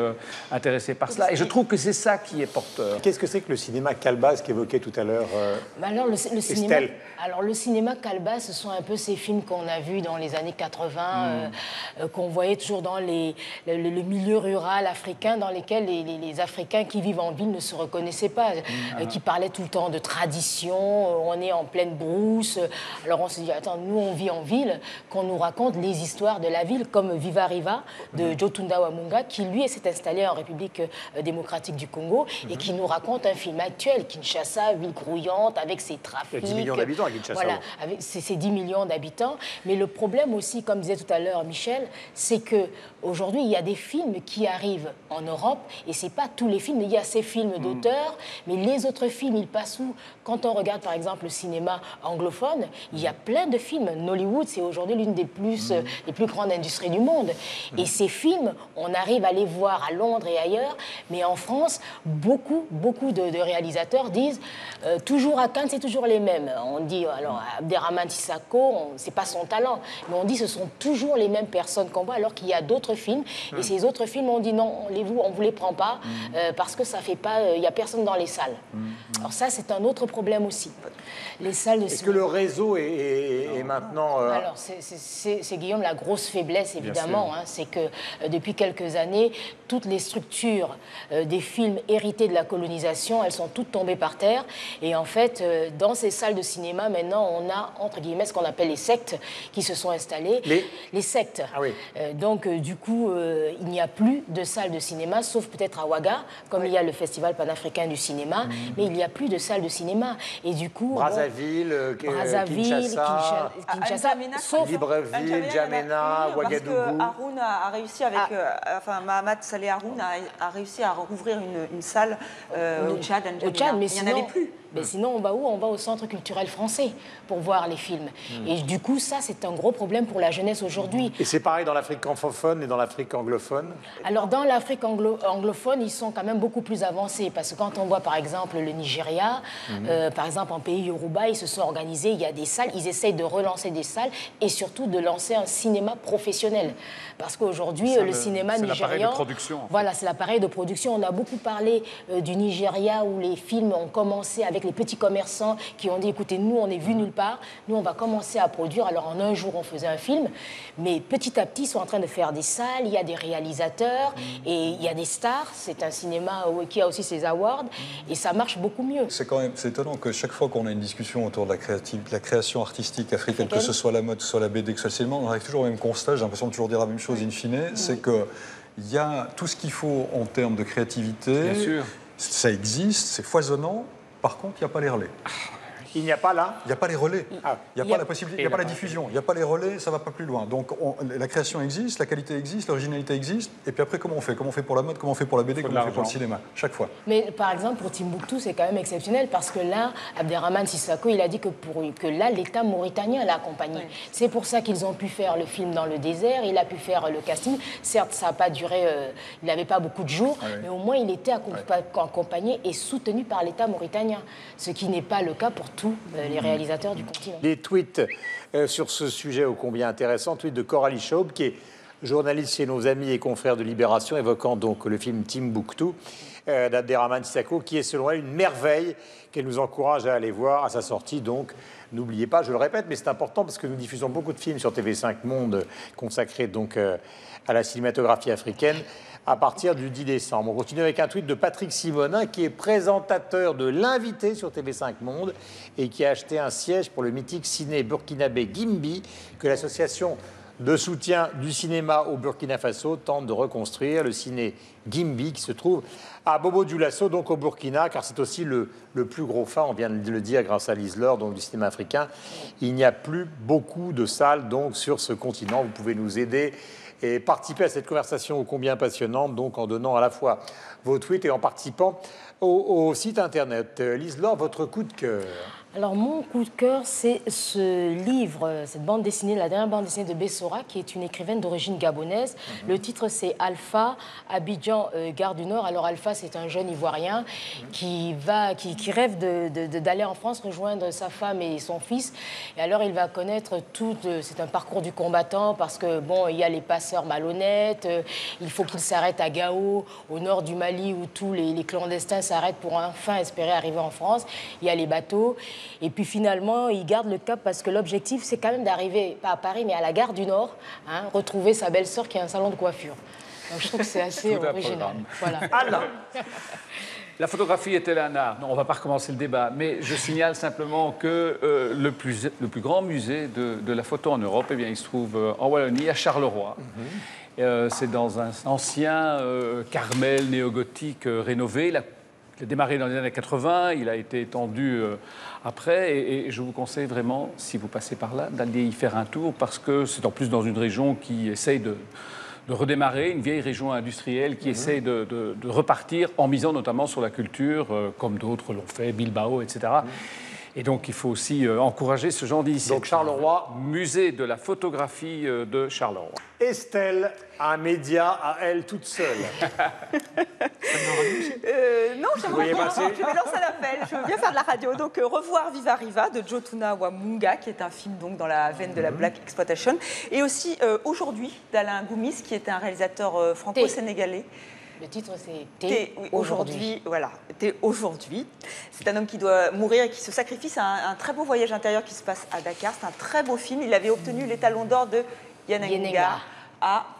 Speaker 6: par cela. Et je trouve que c'est ça qui est porteur.
Speaker 1: Qu'est-ce que c'est que le cinéma calebasse qu'évoquait tout à l'heure
Speaker 7: alors, le cinéma calebasse, ce sont un peu ces films qu'on a vus dans les années 80, qu'on voyait toujours dans le milieu rural africain, dans lesquels les Africains qui vivent en ville ne se reconnaissaient pas, qui parlaient tout le temps de tradition, on est en pleine brousse. Alors on se dit, attends, nous on vit en ville, qu'on nous raconte les histoires de la ville, comme Viva Riva de Jotunda Wamunga, qui lui s'est installé en République démocratique du Congo et qui nous raconte un film actuel, Kinshasa, ville grouillante, avec ses trafics.
Speaker 1: Il y a 10 millions d'habitants à Kinshasa.
Speaker 7: Voilà, avec ces 10 millions d'habitants. Mais le problème aussi, comme disait tout à l'heure Michel, c'est qu'aujourd'hui, il y a des films qui arrivent en Europe, et ce n'est pas tous les films, il y a ces films d'auteurs, mais les autres films, ils passent où? Quand on regarde, par exemple, le cinéma anglophone, il y a plein de films. Nollywood, c'est aujourd'hui l'une des plus grandes industries du monde. Et ces films, on arrive à les voir à Londres et ailleurs, mais en France, beaucoup de réalisateurs disent toujours à Cannes, c'est toujours les mêmes. On dit, alors, Abderrahmane Sissako, c'est pas son talent, mais on dit ce sont toujours les mêmes personnes qu'on voit, alors qu'il y a d'autres films. Et ces autres films, on dit non, on vous les prend pas, parce que ça fait pas, il y a personne dans les salles. Alors ça, c'est un autre problème aussi. Les salles de
Speaker 1: Est-ce que le réseau est maintenant...
Speaker 7: Alors, c'est Guillaume, la grosse faiblesse, évidemment, hein, c'est que depuis quelques années, toutes les structures des films hérités de la colonisation, elles sont toutes tombées par terre. Et en fait, dans ces salles de cinéma, maintenant, on a, entre guillemets, ce qu'on appelle les sectes qui se sont installées. Les sectes.
Speaker 1: Ah oui.
Speaker 7: Donc, du coup, il n'y a plus de salles de cinéma, sauf peut-être à Ouaga, comme il y a le Festival panafricain du cinéma, mais il n'y a plus de salles de cinéma. Et du coup...
Speaker 1: Brazzaville, Kinshasa, Libreville, N'Djamena, Ouagadougou.
Speaker 4: Parce que Haroun a réussi avec... Mahamat Saleh Haroun a réussi à rouvrir une salle au Tchad,
Speaker 7: mais
Speaker 4: il n'y en avait plus.
Speaker 7: Mais sinon, on va où? On va au Centre culturel français pour voir les films. Et du coup, ça, c'est un gros problème pour la jeunesse aujourd'hui.
Speaker 1: Et c'est pareil dans l'Afrique francophone et dans l'Afrique anglophone?
Speaker 7: Alors, dans l'Afrique anglophone, ils sont quand même beaucoup plus avancés. Parce que quand on voit, par exemple, le Nigeria, par exemple, en pays Yoruba, ils se sont organisés, il y a des salles, ils essayent de relancer des salles et surtout de lancer un cinéma professionnel. Parce qu'aujourd'hui, le cinéma nigérian... C'est l'appareil de production. En fait. Voilà, c'est l'appareil de production. On a beaucoup parlé du Nigeria où les films ont commencé avec les petits commerçants qui ont dit, écoutez, nous, on n'est vus nulle part, nous, on va commencer à produire. Alors, en un jour, on faisait un film, mais petit à petit, ils sont en train de faire des salles, il y a des réalisateurs et il y a des stars. C'est un cinéma qui a aussi ses awards et ça marche beaucoup mieux.
Speaker 5: C'est étonnant que chaque fois qu'on a une discussion autour de la création artistique africaine, que ce soit la mode, que ce soit la BD, que ce soit le cinéma, on arrive toujours au même constat, j'ai l'impression de toujours dire la même chose in fine, c'est qu'il y a tout ce qu'il faut en termes de créativité.
Speaker 6: Bien sûr.
Speaker 5: Ça existe, c'est foisonnant. Par contre, il n'y a pas les relais.
Speaker 1: Il n'y a pas là?
Speaker 5: Il n'y a pas les relais. Il n'y a pas la possibilité, il n'y a pas la diffusion. Il n'y a pas les relais, ça ne va pas plus loin. Donc la création existe, la qualité existe, l'originalité existe. Et puis après, comment on fait? Comment on fait pour la mode? Comment on fait pour la BD? Comment on fait pour le cinéma? Chaque fois.
Speaker 7: Mais par exemple, pour Timbuktu, c'est quand même exceptionnel parce que là, Abderrahmane Sissako, il a dit que là, l'État mauritanien l'a accompagné. C'est pour ça qu'ils ont pu faire le film dans le désert. Il a pu faire le casting. Certes, ça n'a pas duré, il n'avait pas beaucoup de jours, mais au moins, il était accompagné et soutenu par l'État mauritanien. Ce qui n'est pas le cas pour tous les réalisateurs du continent.
Speaker 1: Les tweets sur ce sujet ô combien intéressant, tweet de Coralie Schaub, qui est journaliste chez nos amis et confrères de Libération, évoquant donc le film Timbuktu d'Abderrahmane Sissako, qui est selon elle une merveille qu'elle nous encourage à aller voir à sa sortie. Donc, n'oubliez pas, je le répète, mais c'est important parce que nous diffusons beaucoup de films sur TV5 Monde consacrés donc à la cinématographie africaine à partir du 10 décembre. On continue avec un tweet de Patrick Simonin, qui est présentateur de l'invité sur TV5 Monde et qui a acheté un siège pour le mythique ciné burkinabé Gimbi, que l'association de soutien du cinéma au Burkina Faso tente de reconstruire, le ciné Gimbi, qui se trouve à Bobo Dioulasso, donc au Burkina, car c'est aussi le plus gros phare, on vient de le dire grâce à Lise Laure, donc du cinéma africain. Il n'y a plus beaucoup de salles donc sur ce continent. Vous pouvez nous aider et participer à cette conversation ô combien passionnante, donc en donnant à la fois vos tweets et en participant au site internet. Lise Laure, votre coup de cœur?
Speaker 7: Alors, mon coup de cœur, c'est ce livre, cette bande dessinée, la dernière bande dessinée de Bessora, qui est une écrivaine d'origine gabonaise. Le titre, c'est Alpha, Abidjan, Gare du Nord. Alors, Alpha, c'est un jeune Ivoirien qui rêve d'aller en France rejoindre sa femme et son fils. Et alors, il va connaître c'est un parcours du combattant parce que, bon, il y a les passeurs malhonnêtes, il faut qu'il s'arrête à Gao, au nord du Mali, où tous les clandestins s'arrêtent pour enfin espérer arriver en France. Il y a les bateaux. Et puis finalement, il garde le cap parce que l'objectif, c'est quand même d'arriver, pas à Paris, mais à la gare du Nord, retrouver sa belle-sœur qui a un salon de coiffure. Donc je trouve que c'est assez original. Voilà.
Speaker 6: Alors, la photographie est-elle un art? Non, on ne va pas recommencer le débat, mais je signale simplement que le plus grand musée de la photo en Europe, eh bien, il se trouve en Wallonie, à Charleroi. C'est dans un ancien Carmel néo-gothique rénové. Il a démarré dans les années 80, il a été étendu après, et je vous conseille vraiment, si vous passez par là, d'aller y faire un tour, parce que c'est en plus dans une région qui essaye de redémarrer, une vieille région industrielle qui essaye de repartir en misant notamment sur la culture, comme d'autres l'ont fait, Bilbao, etc. Et donc, il faut aussi encourager ce genre d'initiative.
Speaker 1: Donc, Charleroi.
Speaker 6: Musée de la photographie de Charleroi.
Speaker 1: Estelle, un média à elle toute seule.
Speaker 4: Non, j'aimerais bien. Je vais lancer l'appel. Je veux bien faire de la radio. Donc, Revoir Viva Riva de Jotuna Wamunga, qui est un film donc, dans la veine de la Black Exploitation. Et aussi Aujourd'hui d'Alain Goumis, qui est un réalisateur franco-sénégalais.
Speaker 7: Le titre, c'est T'es
Speaker 4: aujourd'hui. Voilà, T'es aujourd'hui. C'est un homme qui doit mourir et qui se sacrifie. C'est un très beau voyage intérieur qui se passe à Dakar. C'est un très beau film. Il avait obtenu les talons d'or de Yananga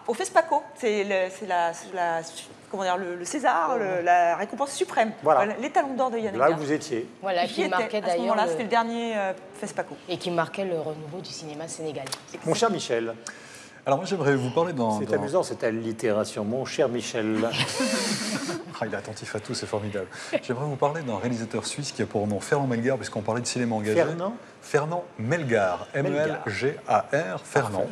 Speaker 4: au FESPACO. C'est le César, la récompense suprême. Voilà, les talons d'or de Yananga.
Speaker 1: Là où vous étiez.
Speaker 7: Voilà, qui marquait d'ailleurs. À ce
Speaker 4: moment-là, c'était le dernier FESPACO.
Speaker 7: Et qui marquait le renouveau du cinéma sénégalais.
Speaker 1: Mon cher Michel.
Speaker 5: Alors moi j'aimerais vous parler
Speaker 1: C'est amusant cette allitération, mon cher Michel.
Speaker 5: Il est attentif à tout, c'est formidable. J'aimerais vous parler d'un réalisateur suisse qui a pour nom Fernand Melgar, puisqu'on parlait de cinéma engagé. Fernand Melgar, M-E-L-G-A-R, Fernand.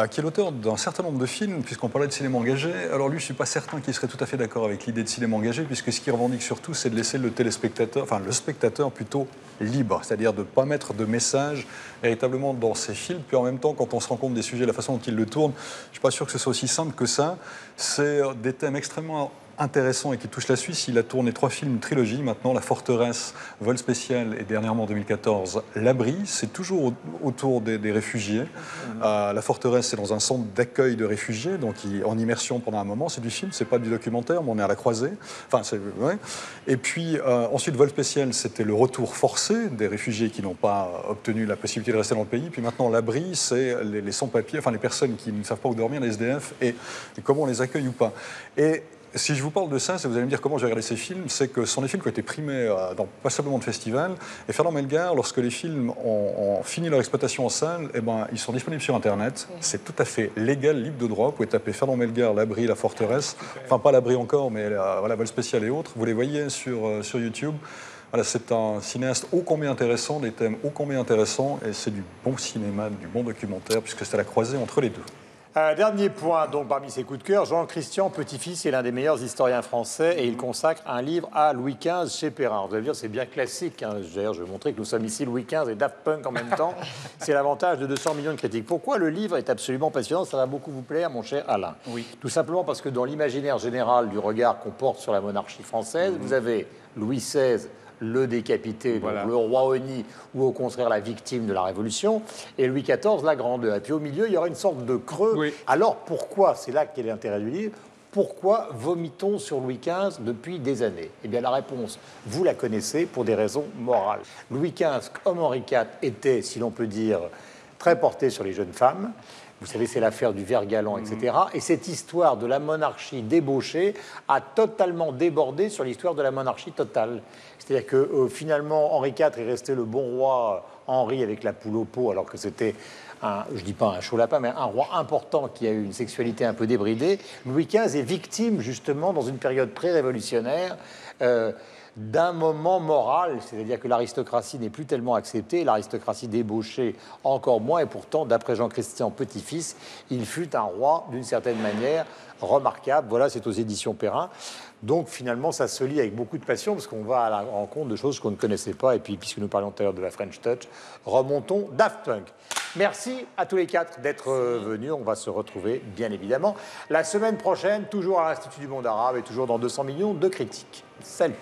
Speaker 5: Qui est l'auteur d'un certain nombre de films, puisqu'on parlait de cinéma engagé. Alors lui, je ne suis pas certain qu'il serait tout à fait d'accord avec l'idée de cinéma engagé, puisque ce qu'il revendique surtout, c'est de laisser le téléspectateur, enfin le spectateur plutôt libre, c'est-à-dire de ne pas mettre de message véritablement dans ses films. Puis en même temps, quand on se rend compte des sujets, la façon dont il le tourne, je ne suis pas sûr que ce soit aussi simple que ça. C'est des thèmes extrêmement intéressant et qui touche la Suisse. Il a tourné 3 films, une trilogie maintenant, La Forteresse, Vol spécial et dernièrement en 2014, L'Abri. C'est toujours autour des réfugiés. La Forteresse, c'est dans un centre d'accueil de réfugiés, donc en immersion pendant un moment. C'est du film, c'est pas du documentaire, mais on est à la croisée. Enfin, ouais. Et puis ensuite, Vol spécial, c'était le retour forcé des réfugiés qui n'ont pas obtenu la possibilité de rester dans le pays. Puis maintenant, L'Abri, c'est les sans-papiers, enfin les personnes qui ne savent pas où dormir, les SDF, et comment on les accueille ou pas. Et si je vous parle de ça, vous allez me dire comment j'ai regardé ces films, c'est que ce sont des films qui ont été primés dans passablement de festivals. Et Fernand Melgar, lorsque les films ont fini leur exploitation en salle, eh ben, ils sont disponibles sur Internet. C'est tout à fait légal, libre de droit. Vous pouvez taper Fernand Melgar, L'Abri, La Forteresse. Enfin, pas L'Abri encore, mais voilà, Vol spécial et autres. Vous les voyez sur YouTube. Voilà, c'est un cinéaste ô combien intéressant, des thèmes ô combien intéressants. Et c'est du bon cinéma, du bon documentaire, puisque c'est à la croisée entre les deux.
Speaker 1: Dernier point, donc, parmi ses coups de cœur, Jean-Christian Petit-Fils est l'un des meilleurs historiens français et il consacre un livre à Louis XV chez Perrin. Vous allez dire, c'est bien classique. Hein. D'ailleurs, je vais montrer que nous sommes ici Louis XV et Daft Punk en même temps. C'est l'avantage de 200 millions de critiques. Pourquoi le livre est absolument passionnant? Ça va beaucoup vous plaire, mon cher Alain. Oui. Tout simplement parce que dans l'imaginaire général du regard qu'on porte sur la monarchie française, vous avez Louis XVI, le décapité, donc
Speaker 6: Voilà.
Speaker 1: le roi honni, ou au contraire la victime de la Révolution, et Louis XIV, la grandeur. Et puis au milieu, il y aura une sorte de creux.
Speaker 6: Oui.
Speaker 1: Alors pourquoi, c'est là qu'est l'intérêt du livre, pourquoi vomit-on sur Louis XV depuis des années? Eh bien la réponse, vous la connaissez, pour des raisons morales. Louis XV, comme Henri IV, était, si l'on peut dire, très porté sur les jeunes femmes. Vous savez, c'est l'affaire du ver galant, etc. Et cette histoire de la monarchie débauchée a totalement débordé sur l'histoire de la monarchie totale. C'est-à-dire que finalement, Henri IV est resté le bon roi Henri avec la poule au pot, alors que c'était, je ne dis pas un chaud lapin, mais un roi important qui a eu une sexualité un peu débridée. Louis XV est victime, justement, dans une période pré-révolutionnaire, d'un moment moral, c'est-à-dire que l'aristocratie n'est plus tellement acceptée, l'aristocratie débauchée encore moins, et pourtant, d'après Jean-Christian Petit-Fils, il fut un roi, d'une certaine manière, remarquable. Voilà, c'est aux éditions Perrin. Donc finalement, ça se lit avec beaucoup de passion, parce qu'on va à la rencontre de choses qu'on ne connaissait pas, et puis, puisque nous parlions tout à l'heure de la French Touch, remontons Daft Punk. Merci à tous les quatre d'être venus. On va se retrouver, bien évidemment, la semaine prochaine, toujours à l'Institut du Monde Arabe et toujours dans 200 millions de critiques. Salut.